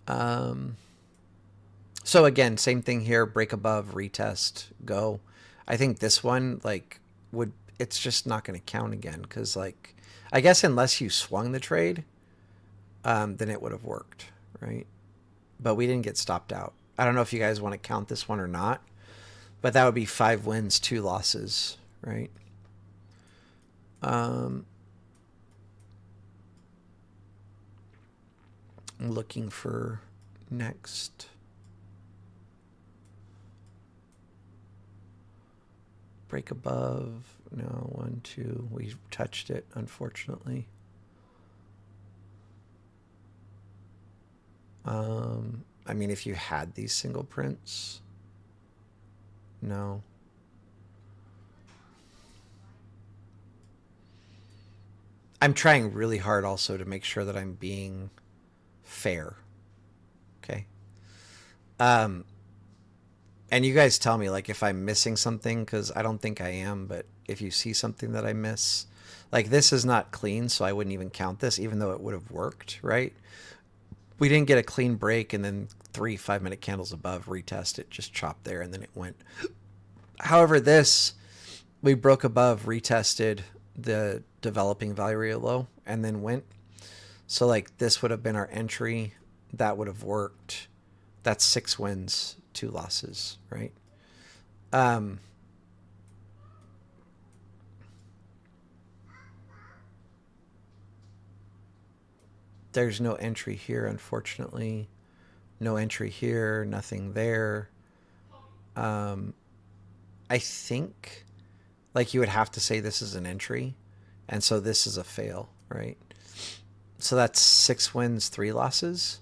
um, so, again, same thing here. Break above, retest, go. I think this one, like, would... It's just not going to count again. Because, like, I guess unless you swung the trade, then it would have worked, right? But we didn't get stopped out. I don't know if you guys want to count this one or not, but that would be 5 wins, 2 losses, right? I'm looking for next. Break above. No, 1, 2. We touched it, unfortunately. I mean, if you had these single prints, no. I'm trying really hard also to make sure that I'm being fair. Okay. And you guys tell me, like, if I'm missing something, because I don't think I am, but if you see something that I miss, like, this is not clean, so I wouldn't even count this, even though it would have worked, right? We didn't get a clean break, and then 3 5-minute candles above, retest it, just chopped there, and then it went. However, this, we broke above, retested the developing value low, and then went. So, like, this would have been our entry. That would have worked. That's 6 wins, 2 losses, right? There's no entry here, unfortunately. No entry here, nothing there. I think, like, you would have to say this is an entry, and so this is a fail, right? So that's 6 wins, 3 losses.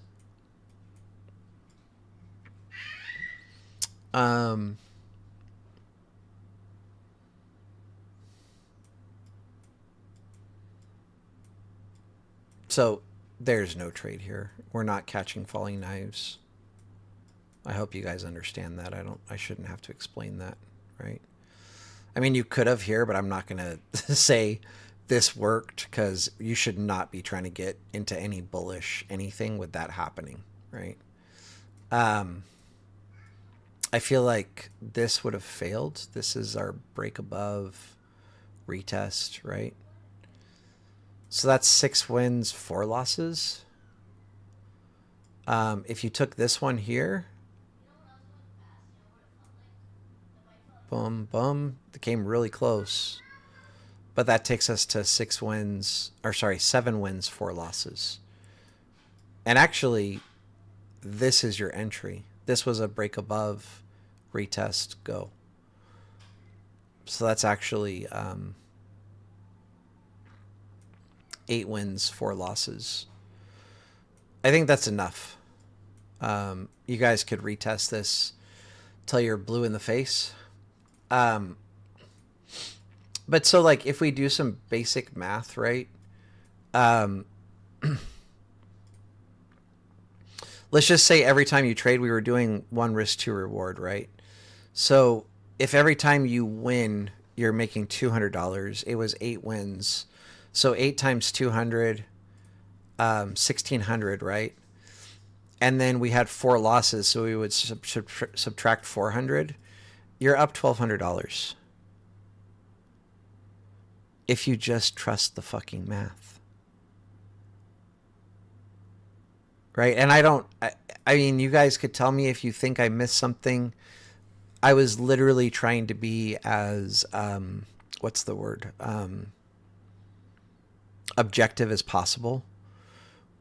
So there's no trade here. We're not catching falling knives. I hope you guys understand that. I shouldn't have to explain that, right? I mean, you could have here, but I'm not going to say this worked, because you should not be trying to get into any bullish anything with that happening, right? I feel like this would have failed. This is our break above, retest, right? So that's 6 wins, 4 losses. If you took this one here, boom, boom, it came really close. But that takes us to 6 wins, or sorry, 7 wins, 4 losses. And actually, this is your entry. This was a break above, retest, go. So that's actually 8 wins, 4 losses. I think that's enough. You guys could retest this till you're blue in the face. But so, like, if we do some basic math, right? Let's just say every time you trade, we were doing 1 risk, 2 reward, right? So if every time you win, you're making $200, it was 8 wins. So 8 times 200, 1,600, right? And then we had 4 losses, so we would subtract 400. You're up $1,200. If you just trust the fucking math. Right? And I mean, you guys could tell me if you think I missed something. I was literally trying to be as, what's the word? Objective as possible,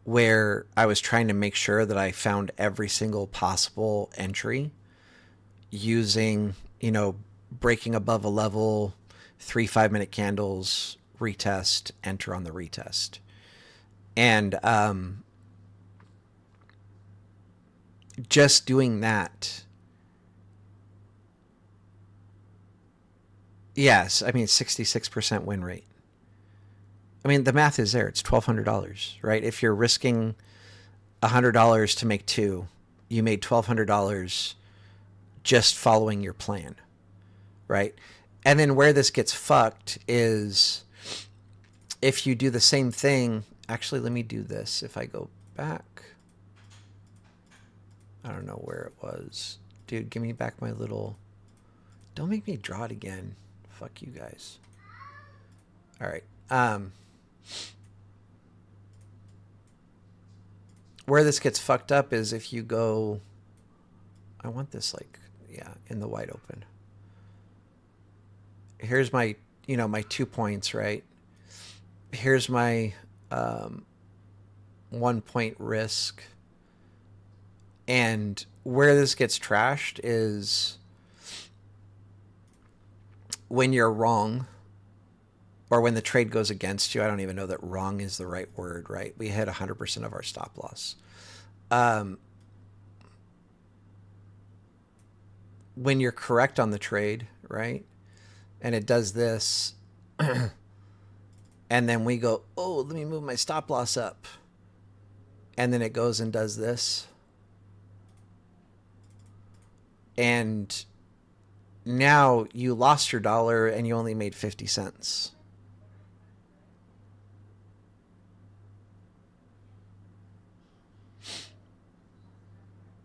where I was trying to make sure that I found every single possible entry using, breaking above a level, 3 5-minute candles, retest, enter on the retest. And just doing that, yes, I mean, 66% win rate. I mean, the math is there. It's $1,200, right? If you're risking $100 to make two, you made $1,200 just following your plan, right? And then where this gets fucked is if you do the same thing. Actually, let me do this. If I go back, I don't know where it was. Dude, give me back my little... Don't make me draw it again. Fuck you guys. All right. Where this gets fucked up is if you go... I want this like, yeah, in the wide open. Here's my, my 2 points, right? Here's my 1 point risk. And where this gets trashed is when you're wrong, or when the trade goes against you. I don't even know that wrong is the right word, right? We hit 100% of our stop loss. When you're correct on the trade, right? And it does this, and then we go, oh, let me move my stop loss up. And then it goes and does this. And now you lost your dollar and you only made 50 cents.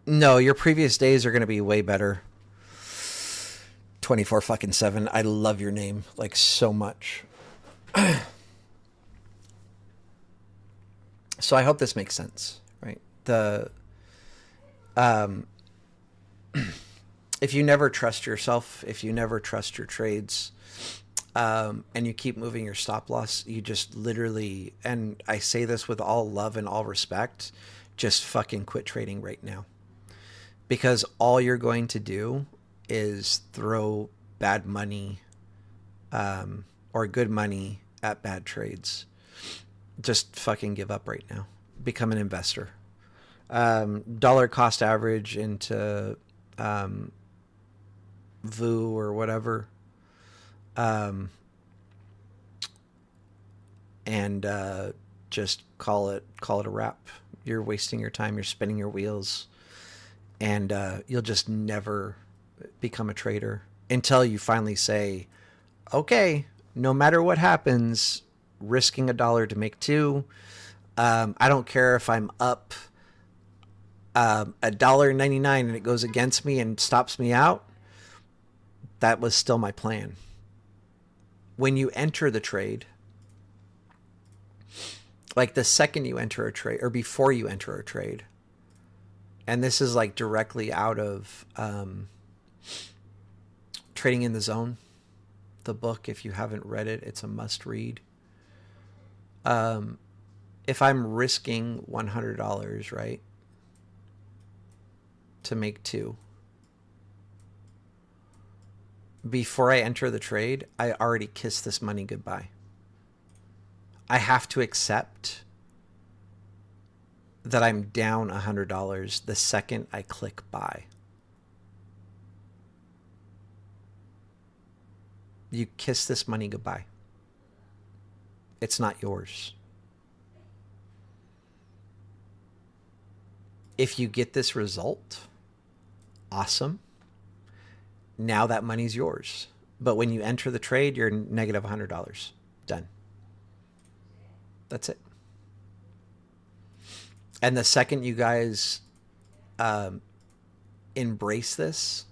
No, your previous days are going to be way better. 24/7. I love your name like so much. So I hope this makes sense, right? If you never trust yourself, if you never trust your trades, and you keep moving your stop loss, you just literally, and I say this with all love and all respect, just fucking quit trading right now. Because all you're going to do is throw bad money, or good money at bad trades. Just fucking give up right now. Become an investor. Dollar cost average into VU or whatever. And just call it a wrap. You're wasting your time. You're spinning your wheels. And you'll just never become a trader until you finally say, okay, no matter what happens, risking $1 to make two. I don't care if I'm up $1.99 and it goes against me and stops me out. That was still my plan. When you enter the trade, like the second you enter a trade or before you enter a trade, and this is like directly out of Trading in the Zone, the book. If you haven't read it, it's a must read. If I'm risking $100, right, to make two, before I enter the trade, I already kissed this money goodbye. I have to accept that I'm down $100 the second I click buy. You kiss this money goodbye. It's not yours. If you get this result, awesome. Now that money's yours. But when you enter the trade, you're negative $100. Done. That's it. And the second you guys embrace this,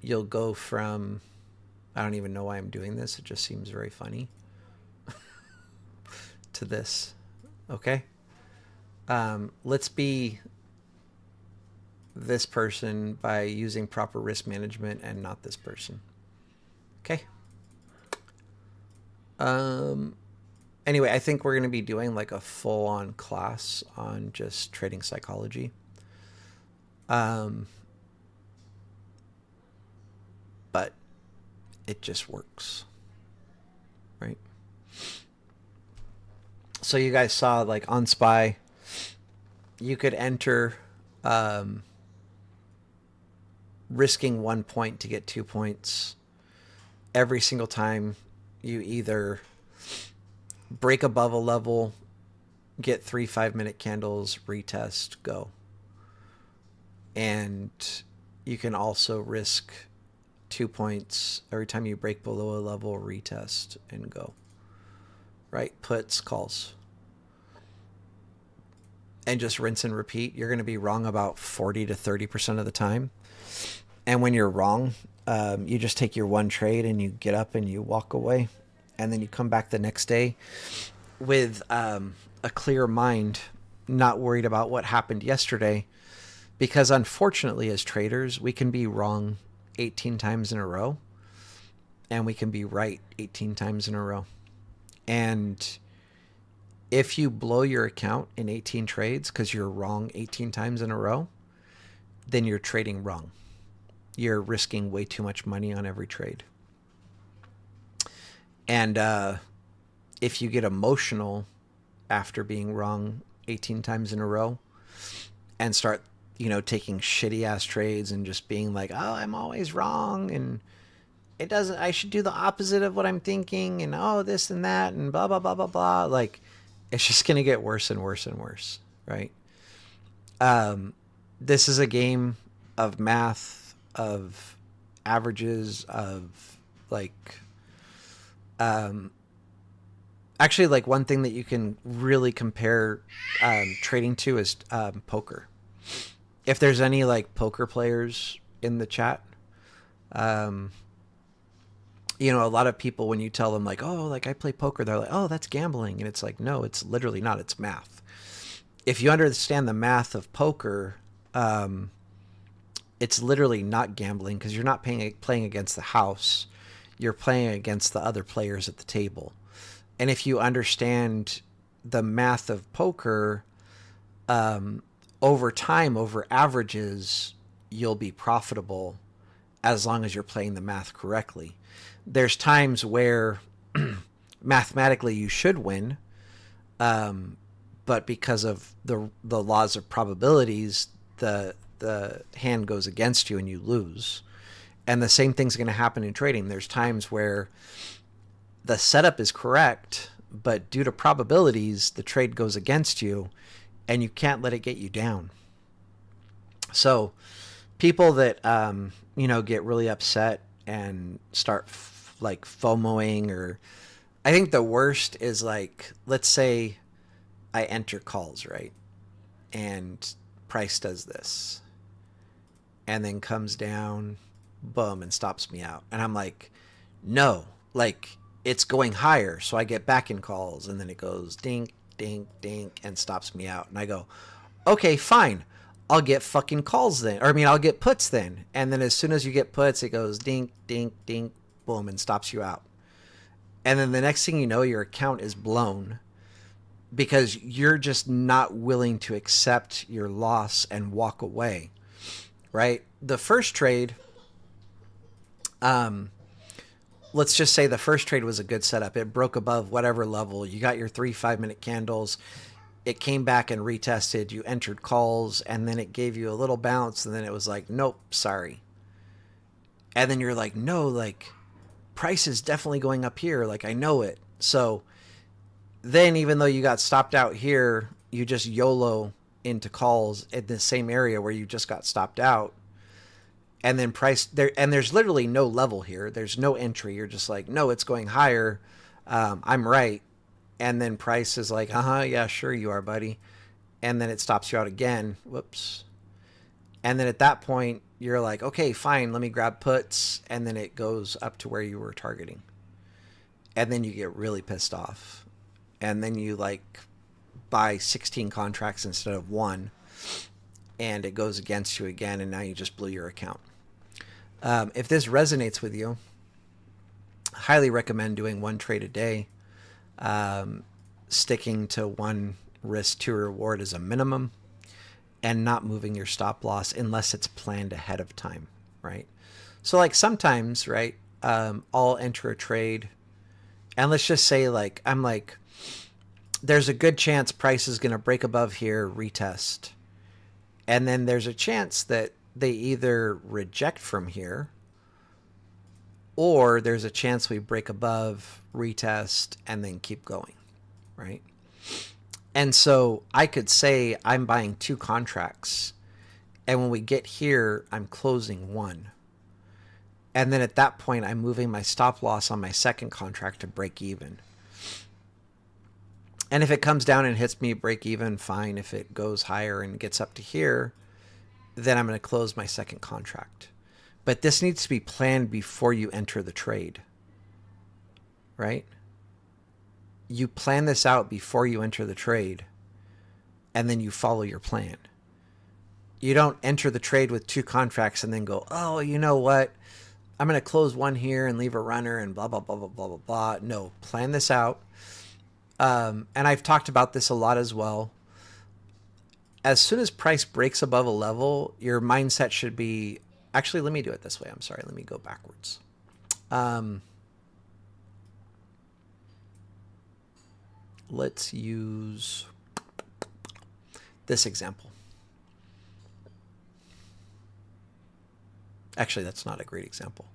you'll go from, I don't even know why I'm doing this, it just seems very funny, to this. Okay? Let's be this person by using proper risk management and not this person. Okay? Anyway, I think we're going to be doing like a full-on class on just trading psychology. But it just works, right? So you guys saw like on SPY, you could enter risking 1 point to get 2 points every single time You either break above a level, get 3 5-minute candles, retest, go. And you can also risk 2 points every time you break below a level, retest, and go. Right? Puts, calls. And just rinse and repeat. You're going to be wrong about 40 to 30% of the time. And when you're wrong, you just take your one trade and you get up and you walk away. And then you come back the next day with a clear mind, not worried about what happened yesterday. Because unfortunately, as traders, we can be wrong 18 times in a row. And we can be right 18 times in a row. And if you blow your account in 18 trades because you're wrong 18 times in a row, then you're trading wrong. You're risking way too much money on every trade. And if you get emotional after being wrong 18 times in a row and start, taking shitty ass trades and just being like, oh, I'm always wrong. And I should do the opposite of what I'm thinking. And oh, this and that and blah, blah, blah, blah, blah. Like, it's just going to get worse and worse and worse, right? This is a game of math, of averages, of actually, like, one thing that you can really compare trading to is poker. If there's any like poker players in the chat, a lot of people, when you tell them like, oh, like I play poker, they're like, oh, that's gambling. And it's like, no, it's literally not. It's math. If you understand the math of poker, it's literally not gambling because you're not playing against the house. You're playing against the other players at the table. And if you understand the math of poker, over time, over averages, you'll be profitable as long as you're playing the math correctly. There's times where mathematically you should win, but because of the laws of probabilities, the hand goes against you and you lose. And the same thing's going to happen in trading. There's times where the setup is correct, but due to probabilities, the trade goes against you, and you can't let it get you down. So people that get really upset and start like FOMOing, or I think the worst is like, let's say I enter calls, right? And price does this and then comes down, boom, and stops me out. And I'm like, no, like it's going higher. So I get back in calls and then it goes dink, dink, dink, and stops me out. And I go, okay, fine. I'll get fucking calls then. Or I'll get puts then. And then as soon as you get puts, it goes dink, dink, dink, boom, and stops you out. And then the next thing you know, your account is blown because you're just not willing to accept your loss and walk away, right? The first trade, let's just say the first trade was a good setup. It broke above whatever level. You got your 3 5-minute candles. It came back and retested. You entered calls, and then it gave you a little bounce, and then it was like, nope, sorry. And then you're like, no, like, price is definitely going up here. Like, I know it. So then even though you got stopped out here, you just YOLO into calls in the same area where you just got stopped out. And then price there, and there's literally no level here. There's no entry. You're just like, no, it's going higher. I'm right. And then price is like, yeah, sure you are, buddy. And then it stops you out again. Whoops. And then at that point, you're like, okay, fine, let me grab puts. And then it goes up to where you were targeting. And then you get really pissed off. And then you like buy 16 contracts instead of one. And it goes against you again. And now you just blew your account. If this resonates with you, I highly recommend doing one trade a day. Sticking to one risk to reward as a minimum, and not moving your stop loss unless it's planned ahead of time, right? So like sometimes, right, I'll enter a trade, and let's just say like, I'm like, there's a good chance price is going to break above here, retest. And then there's a chance that they either reject from here, or there's a chance we break above, retest, and then keep going, right? And so I could say I'm buying 2 contracts, and when we get here, I'm closing 1. And then at that point, I'm moving my stop loss on my second contract to break even. And if it comes down and hits me break even, fine. If it goes higher and gets up to here, then I'm going to close my second contract. But this needs to be planned before you enter the trade, right? You plan this out before you enter the trade, and then you follow your plan. You don't enter the trade with 2 contracts and then go, oh, you know what? I'm going to close 1 here and leave a runner and blah, blah, blah, blah, blah, blah, blah. No, plan this out. And I've talked about this a lot as well. As soon as price breaks above a level, your mindset should be, actually, let me do it this way. I'm sorry. Let me go backwards. Let's use this example. Actually, that's not a great example.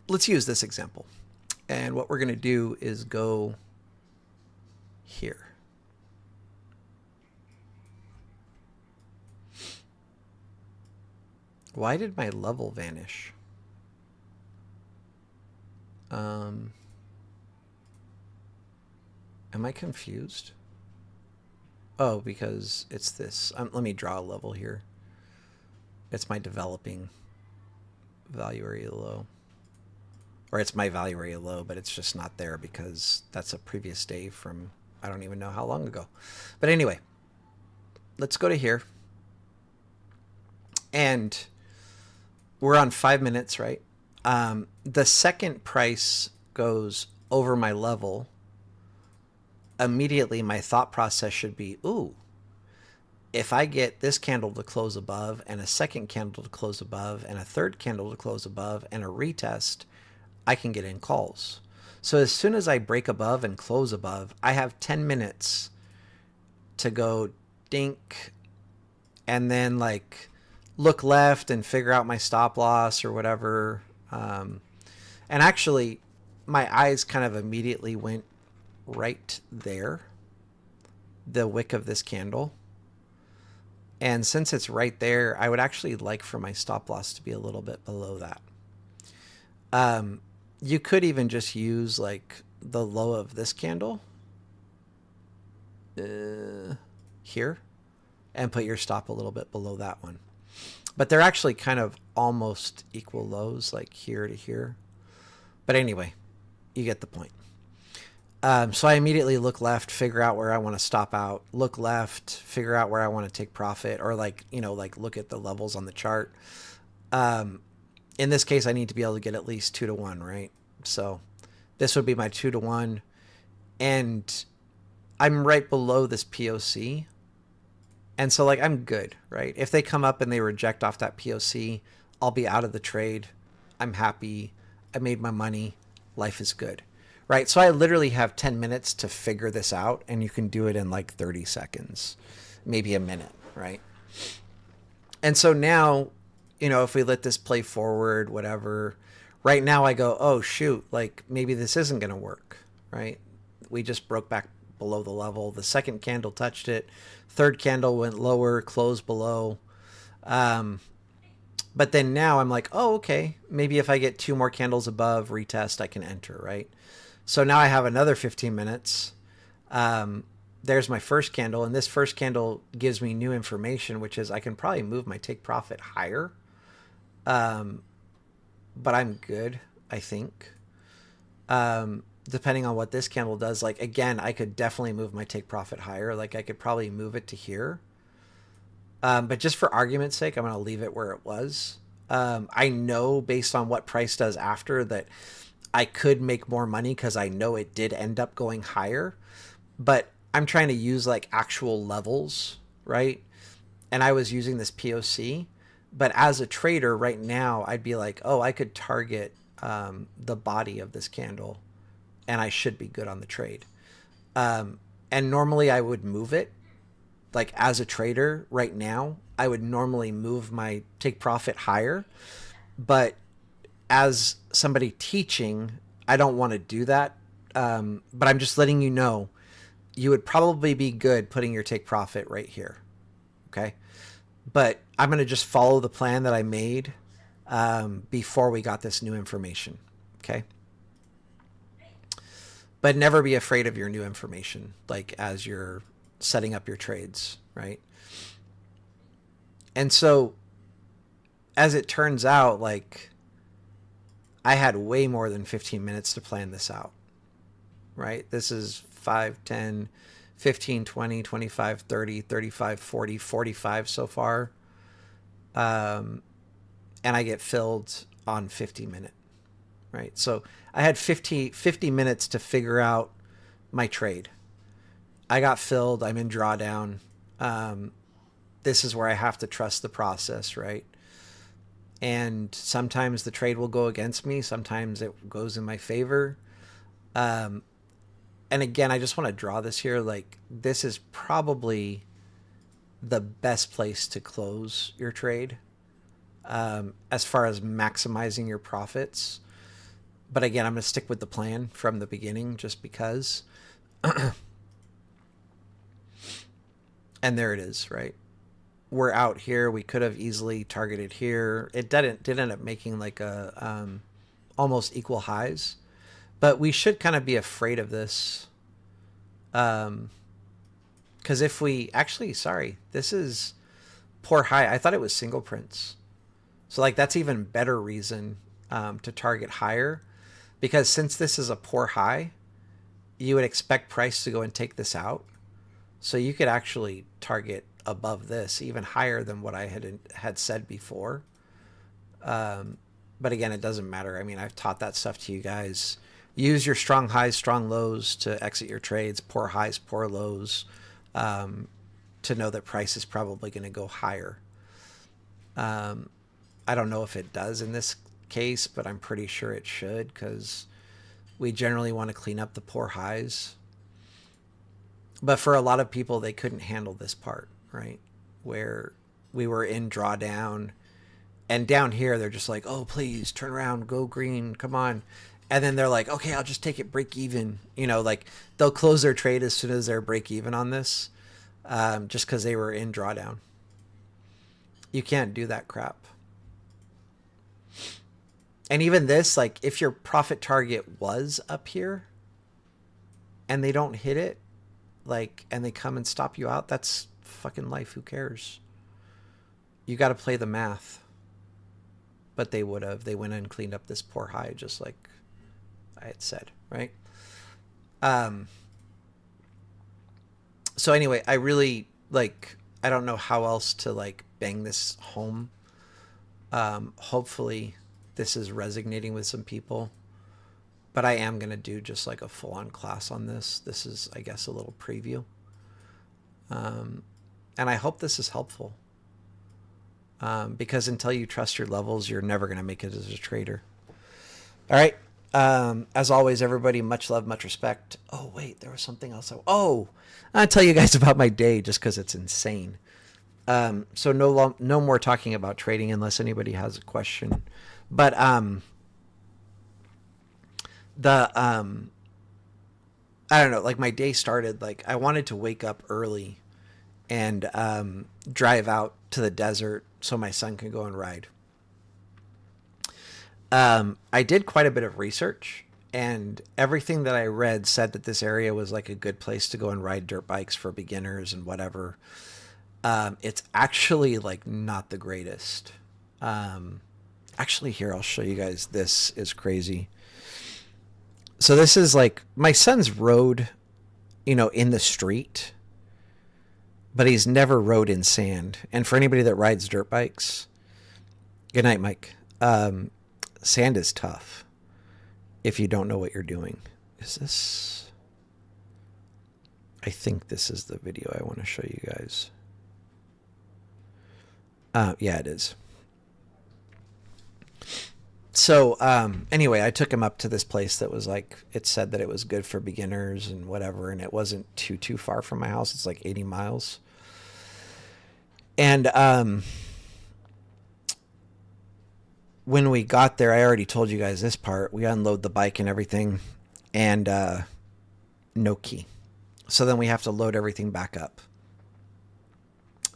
Let's use this example. And what we're going to do is go here. Why did my level vanish? Am I confused? Oh, because it's this. Let me draw a level here. It's my developing value area low. Or it's my value area low, but it's just not there because that's a previous day from I don't even know how long ago. But anyway, let's go to here. And we're on 5 minutes, right? The second price goes over my level. Immediately, my thought process should be, ooh, if I get this candle to close above and a second candle to close above and a third candle to close above and a retest, I can get in calls. So as soon as I break above and close above, I have 10 minutes to go dink and then like look left and figure out my stop loss or whatever. And actually, my eyes kind of immediately went right there, the wick of this candle. And since it's right there, I would actually like for my stop loss to be a little bit below that. You could even just use like the low of this candle here and put your stop a little bit below that one. But they're actually kind of almost equal lows, like here to here. But anyway, you get the point. So I immediately look left, figure out where I want to stop out, look left, figure out where I want to take profit, or like, you know, like look at the levels on the chart. In this case, I need to be able to get at least 2 to 1, right? So this would be my 2 to 1. And I'm right below this POC. And so like, I'm good, right? If they come up and they reject off that POC, I'll be out of the trade. I'm happy. I made my money. Life is good. Right. So I literally have 10 minutes to figure this out, and you can do it in like 30 seconds, maybe a minute. Right. And so now, you know, if we let this play forward, whatever, right now I go, oh, shoot, like maybe this isn't going to work. Right. We just broke back below the level. The second candle touched it. Third candle went lower, closed below. But then now I'm like, oh, OK, maybe if I get 2 more candles above retest, I can enter. Right. So now I have another 15 minutes. There's my first candle, and this first candle gives me new information, which is I can probably move my take profit higher. But I'm good, I think. Depending on what this candle does, like, again, I could definitely move my take profit higher. Like, I could probably move it to here. But just for argument's sake, I'm going to leave it where it was. I know based on what price does after that I could make more money because I know it did end up going higher, but I'm trying to use like actual levels, right? And I was using this POC, but as a trader right now, I'd be like, oh, I could target the body of this candle and I should be good on the trade. And normally I would move it. Like as a trader right now, I would normally move my take profit higher, but as somebody teaching, I don't want to do that. But I'm just letting you know, you would probably be good putting your take profit right here. Okay. But I'm going to just follow the plan that I made before we got this new information. Okay. But never be afraid of your new information, like as you're setting up your trades, right? And so as it turns out, like I had way more than 15 minutes to plan this out, right? This is 5, 10, 15, 20, 25, 30, 35, 40, 45 so far. And I get filled on 50 minutes, right? So I had 50 minutes to figure out my trade. I got filled. I'm in drawdown. This is where I have to trust the process, right? And sometimes the trade will go against me. Sometimes it goes in my favor. And again, I just want to draw this here. Like, this is probably the best place to close your trade as far as maximizing your profits. But again, I'm going to stick with the plan from the beginning just because. And there it is, right? We're out here. We could have easily targeted here. It did end up making like a almost equal highs. But we should kind of be afraid of this. Because if we... Actually, sorry. This is poor high. I thought it was single prints. So like that's even better reason to target higher. Because since this is a poor high, you would expect price to go and take this out. So you could actually target above this, even higher than what I had said before. But again, it doesn't matter. I mean, I've taught that stuff to you guys. Use your strong highs, strong lows to exit your trades, poor highs, poor lows, to know that price is probably going to go higher. I don't know if it does in this case, but I'm pretty sure it should, because we generally want to clean up the poor highs. But for a lot of people, they couldn't handle this part, right? Where we were in drawdown, and down here, they're just like, oh, please turn around, go green, come on. And then they're like, okay, I'll just take it break even. You know, like they'll close their trade as soon as they're break even on this, just because they were in drawdown. You can't do that crap. And even this, like if your profit target was up here and they don't hit it, like, and they come and stop you out, that's fucking life. Who cares? You got to play the math. But they would have. They went and cleaned up this poor high, just like I had said, right? So anyway, I really, like, I don't know how else to, like, bang this home. Hopefully this is resonating with some people. But I am going to do just like a full-on class on this. This is, I guess, a little preview. And I hope this is helpful. Because until you trust your levels, you're never going to make it as a trader. All right. As always, everybody, much love, much respect. Oh, wait, there was something else. I'll tell you guys about my day just because it's insane. So no more talking about trading unless anybody has a question. But I don't know, like my day started, like I wanted to wake up early and drive out to the desert so my son could go and ride. I did quite a bit of research, and everything that I read said that this area was like a good place to go and ride dirt bikes for beginners and whatever. It's actually like not the greatest. Actually, here, I'll show you guys. This is crazy. So this is like my son's rode, you know, in the street, but he's never rode in sand. And for anybody that rides dirt bikes, good night, Mike. Sand is tough if you don't know what you're doing. Is this? I think this is the video I want to show you guys. Yeah, it is. So anyway, I took him up to this place that was like, it said that it was good for beginners and whatever, and it wasn't too far from my house. It's like 80 miles. And when we got there, I already told you guys this part. We unload the bike and everything, and no key. So then we have to load everything back up.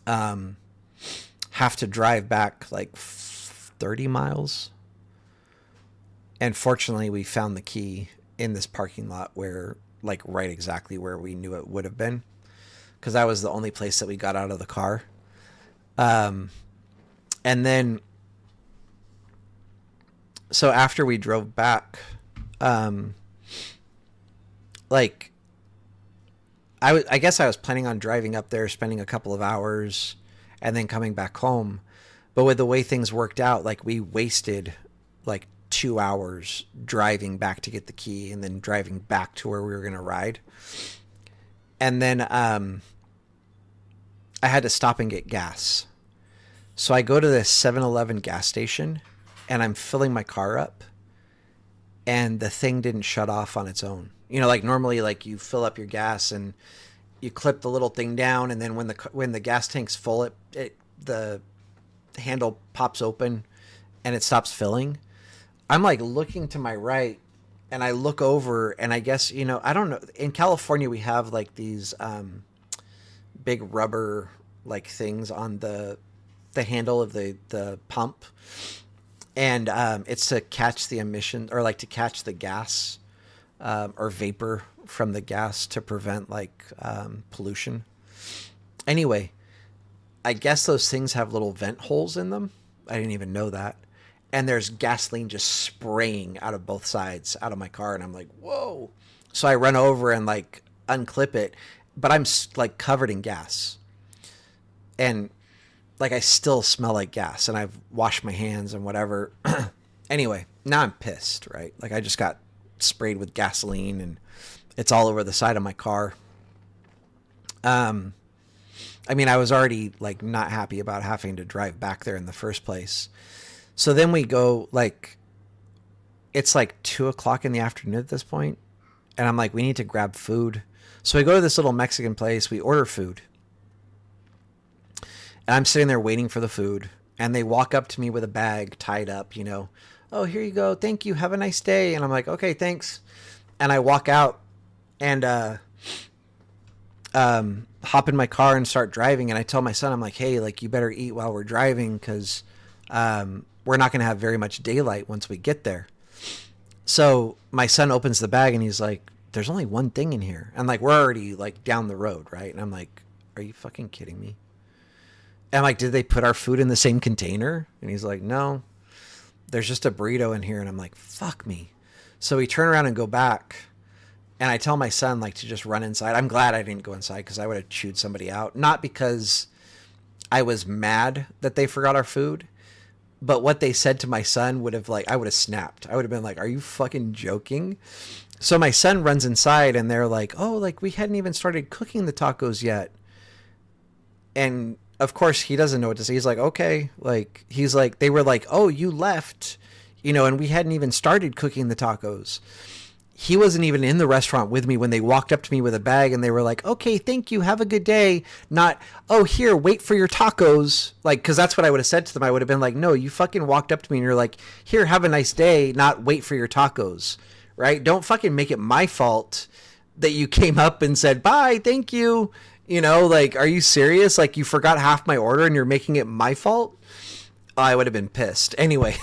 Have to drive back like 30 miles. And fortunately, we found the key in this parking lot where, like, right exactly where we knew it would have been. Because that was the only place that we got out of the car. And then, so after we drove back, like, I guess I was planning on driving up there, spending a couple of hours, and then coming back home. But with the way things worked out, like, we wasted, like, 2 hours driving back to get the key and then driving back to where we were going to ride. And then I had to stop and get gas. So I go to this 7-Eleven gas station and I'm filling my car up and the thing didn't shut off on its own. You know, like normally, like you fill up your gas and you clip the little thing down, and then when the gas tank's full, the handle pops open and it stops filling. I'm like looking to my right and I look over and I guess, you know, I don't know. In California, we have like these big rubber like things on the handle of the pump. And it's to catch the emission, or like to catch the gas or vapor from the gas to prevent like pollution. Anyway, I guess those things have little vent holes in them. I didn't even know that. And there's gasoline just spraying out of both sides out of my car. And I'm like, whoa. So I run over and like unclip it, but I'm like covered in gas. And like I still smell like gas, and I've washed my hands and whatever. Anyway, now I'm pissed, right? Like I just got sprayed with gasoline and it's all over the side of my car. I mean, I was already like not happy about having to drive back there in the first place. So then we go, like, it's like 2:00 in the afternoon at this point, and I'm like, we need to grab food. So we go to this little Mexican place, we order food. And I'm sitting there waiting for the food, and they walk up to me with a bag tied up, you know. Oh, here you go. Thank you. Have a nice day. And I'm like, okay, thanks. And I walk out and hop in my car and start driving. And I tell my son, I'm like, hey, like, you better eat while we're driving because we're not going to have very much daylight once we get there. So my son opens the bag and he's like, there's only one thing in here. And like, we're already like down the road, right? And I'm like, are you fucking kidding me? And I'm like, did they put our food in the same container? And he's like, no, there's just a burrito in here. And I'm like, fuck me. So we turn around and go back. And I tell my son like to just run inside. I'm glad I didn't go inside because I would have chewed somebody out. Not because I was mad that they forgot our food, but what they said to my son would have like, I would have snapped. I would have been like, are you fucking joking? So my son runs inside and they're like, oh, like we hadn't even started cooking the tacos yet. And of course he doesn't know what to say. He's like, okay. Like, he's like, they were like, oh, you left, you know, and we hadn't even started cooking the tacos. He wasn't even in the restaurant with me when they walked up to me with a bag and they were like, okay, thank you. Have a good day. Not, oh, here, wait for your tacos. Like, cause that's what I would have said to them. I would have been like, no, you fucking walked up to me and you're like, here, have a nice day. Not wait for your tacos. Right. Don't fucking make it my fault that you came up and said, bye, thank you. You know, like, are you serious? Like, you forgot half my order and you're making it my fault? Oh, I would have been pissed. Anyway.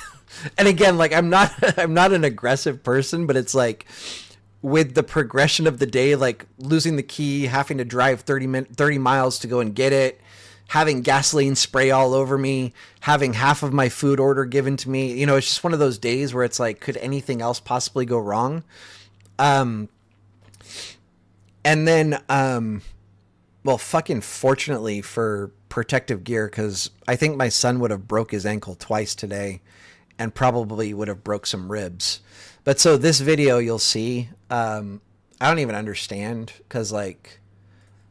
And again, like, I'm not an aggressive person, but it's like with the progression of the day, like losing the key, having to drive 30 miles to go and get it, having gasoline spray all over me, having half of my food order given to me. You know, it's just one of those days where it's like, could anything else possibly go wrong? And then, well, fucking fortunately for protective gear, because I think my son would have broke his ankle twice today and probably would have broke some ribs. But so this video you'll see, I don't even understand because like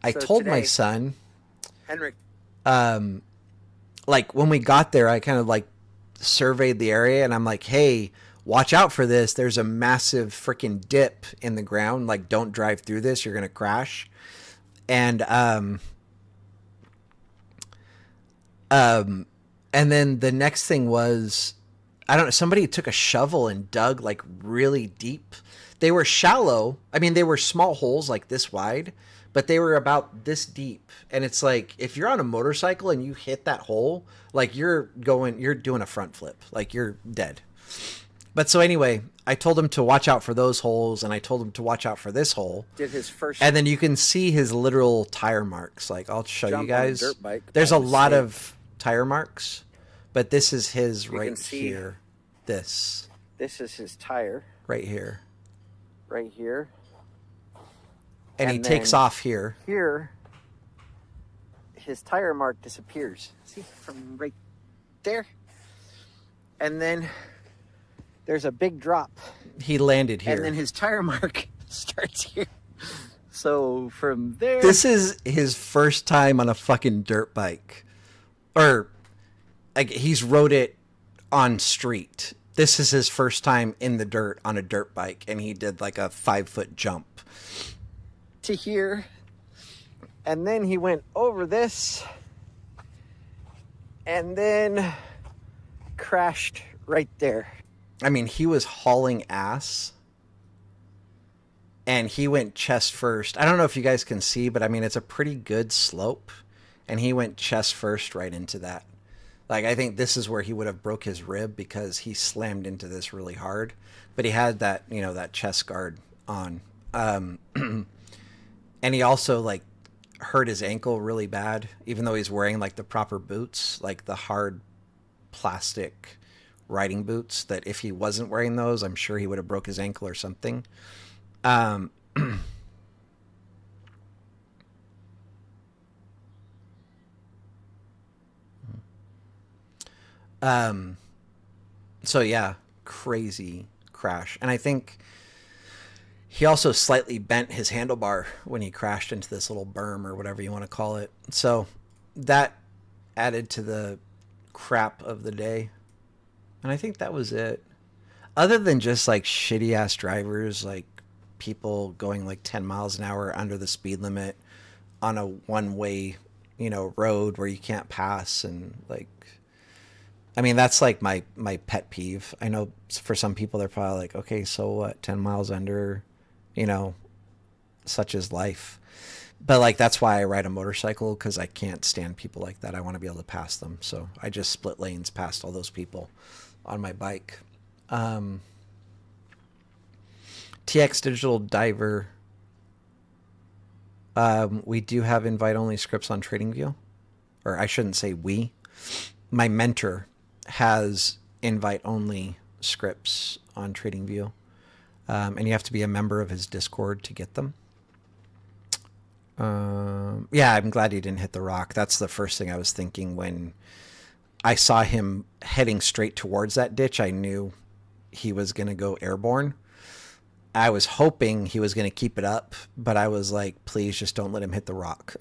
I told my son, Henrik, like when we got there, I kind of like surveyed the area and I'm like, hey, watch out for this. There's a massive freaking dip in the ground. Like, don't drive through this. You're going to crash. And then the next thing was, I don't know, somebody took a shovel and dug like really deep. They were shallow. I mean, they were small holes like this wide, but they were about this deep. And it's like, if you're on a motorcycle and you hit that hole, like you're doing a front flip, like you're dead. But so anyway, I told him to watch out for those holes, and I told him to watch out for this hole. Did his first, and then you can see his literal tire marks. Like, I'll show you guys. dirt bike There's a lot of tire marks, but this is his right here. This is his tire. Right here. Right here. And he takes off here. Here, his tire mark disappears. See, from right there. And then there's a big drop. He landed here. And then his tire mark starts here. So from there... This is his first time on a fucking dirt bike. Or, like, he's rode it on street. This is his first time in the dirt on a dirt bike. And he did, like, a 5-foot jump. To here. And then he went over this. And then crashed right there. I mean, he was hauling ass. And he went chest first. I don't know if you guys can see, but I mean, it's a pretty good slope. And he went chest first right into that. Like, I think this is where he would have broke his rib because he slammed into this really hard. But he had that, you know, that chest guard on. And he also, like, hurt his ankle really bad, even though he's wearing, like, the proper boots, like the hard plastic riding boots that if he wasn't wearing those, I'm sure he would have broke his ankle or something. So yeah, crazy crash. And I think he also slightly bent his handlebar when he crashed into this little berm or whatever you want to call it. So that added to the crap of the day. And I think that was it. Other than just like shitty ass drivers, like people going like 10 miles an hour under the speed limit on a one-way, you know, road where you can't pass. And like, I mean, that's like my pet peeve. I know for some people they're probably like, okay, so what, 10 miles under, you know, such is life. But like, that's why I ride a motorcycle, because I can't stand people like that. I want to be able to pass them. So I just split lanes past all those people on my bike. TX Digital Diver. We do have invite-only scripts on TradingView. Or I shouldn't say we. My mentor has invite-only scripts on TradingView. And you have to be a member of his Discord to get them. Yeah, I'm glad he didn't hit the rock. That's the first thing I was thinking when I saw him heading straight towards that ditch. I knew he was going to go airborne. I was hoping he was going to keep it up, but I was like, please just don't let him hit the rock.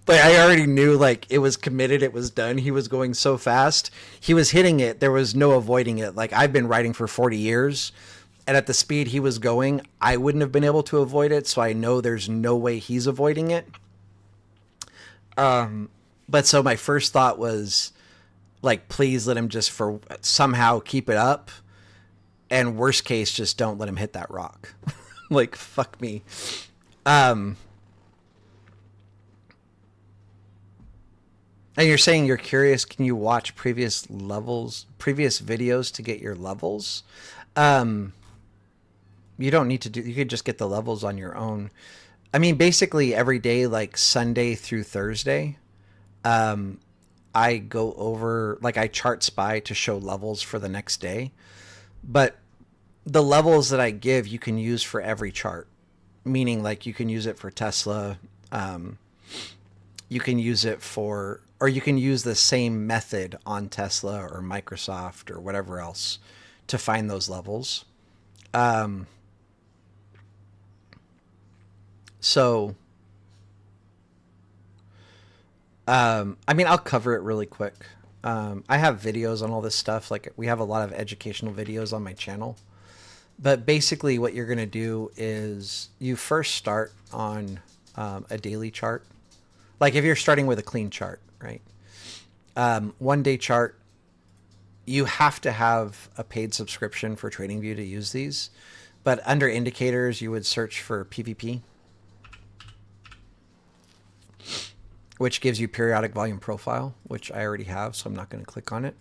But I already knew, like, it was committed. It was done. He was going so fast. He was hitting it. There was no avoiding it. Like, I've been riding for 40 years. And at the speed he was going, I wouldn't have been able to avoid it. So I know there's no way he's avoiding it. But so my first thought was, like, please let him just for somehow keep it up. And worst case, just don't let him hit that rock. Like, fuck me. And you're saying you're curious, can you watch previous videos to get your levels? You don't need to you could just get the levels on your own. I mean, basically every day, like Sunday through Thursday, I go over, like, I chart spy to show levels for the next day. But the levels that I give, you can use for every chart. Meaning, like, you can use it for Tesla. You can use it for, or you can use the same method on Tesla or Microsoft or whatever else to find those levels. So, I mean, I'll cover it really quick. I have videos on all this stuff. Like, we have a lot of educational videos on my channel. But basically what you're going to do is you first start on a daily chart. Like, if you're starting with a clean chart, right? 1 day chart, you have to have a paid subscription for TradingView to use these. But under indicators, you would search for PVP, which gives you periodic volume profile, which I already have, so I'm not going to click on it.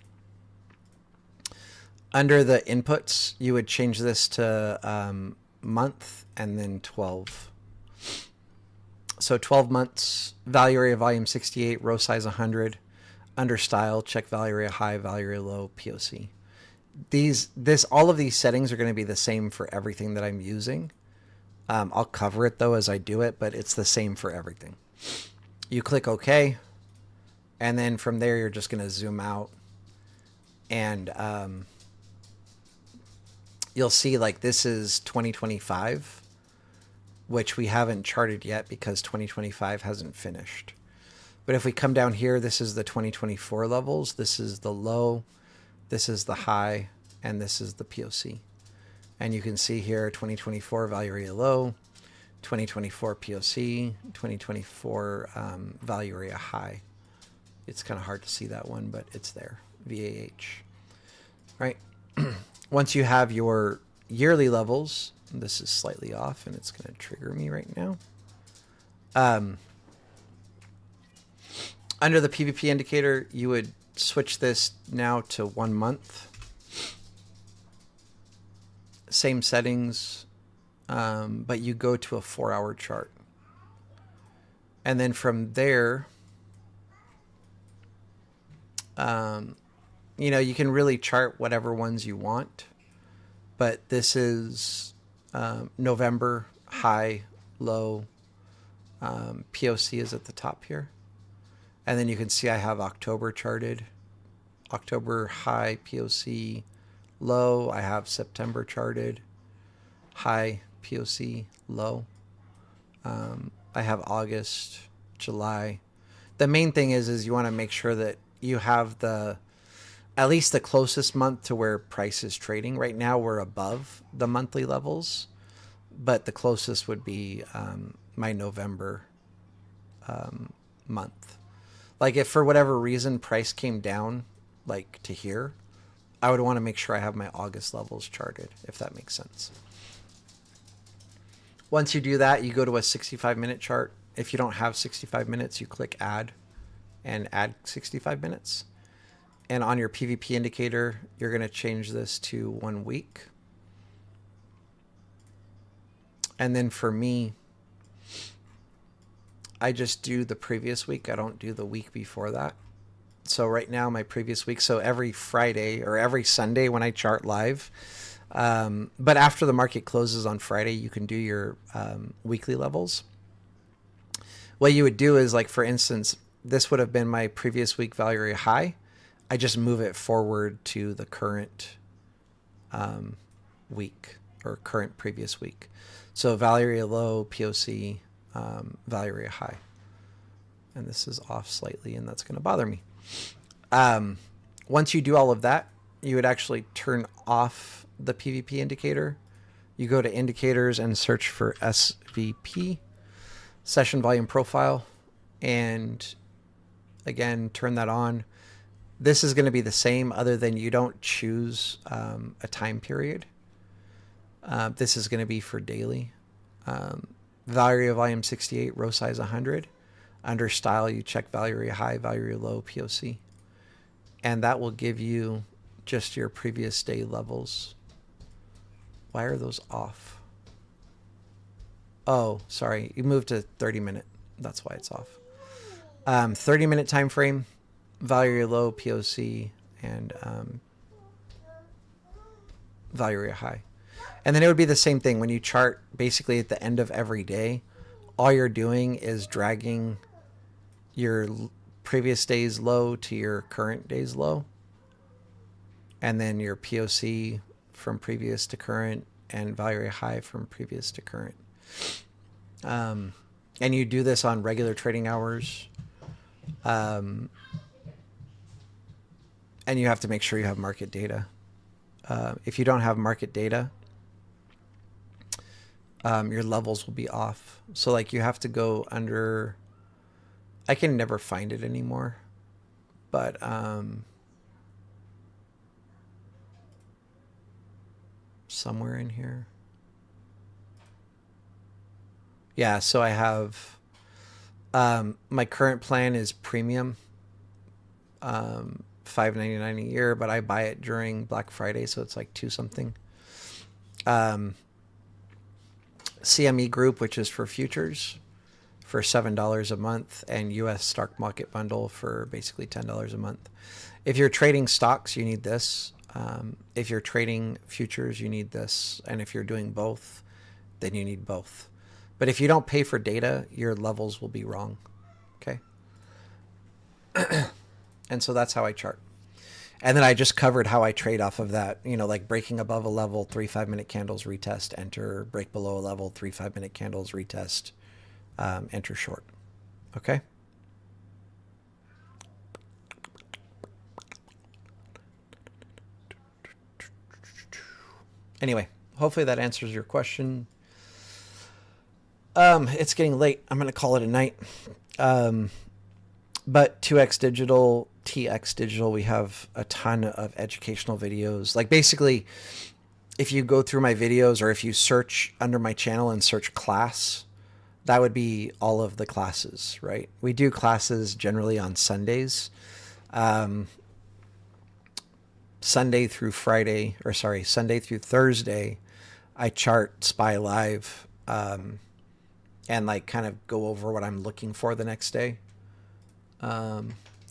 Under the inputs, you would change this to month and then 12. So 12 months, value area volume 68, row size 100. Under style, check value area high, value area low, POC. All of these settings are going to be the same for everything that I'm using. I'll cover it though as I do it, but it's the same for everything. You click OK, and then from there you're just going to zoom out, and you'll see like this is 2025, which we haven't charted yet because 2025 hasn't finished. But if we come down here, this is the 2024 levels. This is the low, this is the high, and this is the POC. And you can see here 2024 value area low, 2024 POC, 2024 value area high. It's kind of hard to see that one, but it's there, VAH. Right. Once you have your yearly levels, this is slightly off and it's going to trigger me right now. Under the PVP indicator, you would switch this now to 1 month. Same settings, but you go to a 4-hour chart. And then from there, you can really chart whatever ones you want. But this is November, high, low. POC is at the top here. And then you can see I have October charted. October high, POC low. I have September charted. High, POC low. I have August, July. The main thing is you want to make sure that you have at least the closest month to where price is trading. Right now we're above the monthly levels, but the closest would be my November month. Like if for whatever reason price came down like to here, I would want to make sure I have my August levels charted, if that makes sense. Once you do that, you go to a 65-minute chart. If you don't have 65 minutes, you click add and add 65 minutes. And on your PVP indicator, you're going to change this to 1 week. And then for me, I just do the previous week. I don't do the week before that. So right now, my previous week, so every Friday or every Sunday when I chart live, but after the market closes on Friday, you can do your weekly levels. What you would do is, like, for instance, this would have been my previous week value area high. I just move it forward to the current week or current previous week. So value area low, POC, value area high. And this is off slightly, and that's going to bother me. Once you do all of that, you would actually turn off the PVP indicator. You go to indicators and search for SVP, session volume profile, and again, turn that on. This is going to be the same other than you don't choose a time period. This is going to be for daily. Value area volume 68, row size 100. Under style, you check value area high, value area low, POC. And that will give you just your previous day levels. Why are those off? Oh, sorry. You moved to 30-minute. That's why it's off. 30-minute time frame, value area low, POC, and value area high. And then it would be the same thing when you chart. Basically at the end of every day, all you're doing is dragging your previous day's low to your current day's low, and then your POC from previous to current and value area high from previous to current. And you do this on regular trading hours. And you have to make sure you have market data. If you don't have market data, your levels will be off. So like you have to go under, I can never find it anymore, but somewhere in here. Yeah, so I have my current plan is premium, $5.99 a year, but I buy it during Black Friday, so it's like two something. CME Group, which is for futures, for $7 a month, and US Stock Market Bundle for basically $10 a month. If you're trading stocks, you need this. If you're trading futures, you need this. And if you're doing both, then you need both. But if you don't pay for data, your levels will be wrong. Okay. And so that's how I chart. And then I just covered how I trade off of that, like breaking above a level, 3 5-minute candles, retest, enter, break below a level, 3 5-minute candles, retest, enter short. Okay. Anyway, hopefully that answers your question. It's getting late. I'm going to call it a night. But 2X Digital, TX Digital, we have a ton of educational videos. Like basically, if you go through my videos or if you search under my channel and search class, that would be all of the classes, right? We do classes generally on Sundays. Sunday through Thursday, I chart SPY Live, and like kind of go over what I'm looking for the next day.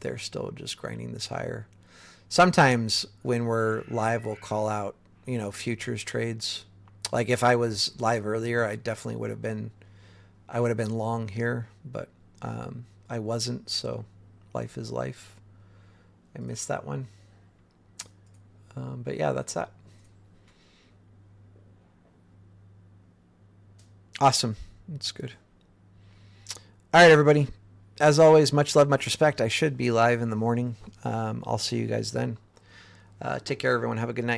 They're still just grinding this higher. Sometimes when we're live, we'll call out, futures trades. Like if I was live earlier, I definitely would have been long here, but I wasn't. So life is life. I missed that one. But yeah, that's that. Awesome. That's good. All right, everybody. As always, much love, much respect. I should be live in the morning. I'll see you guys then. Take care, everyone. Have a good night.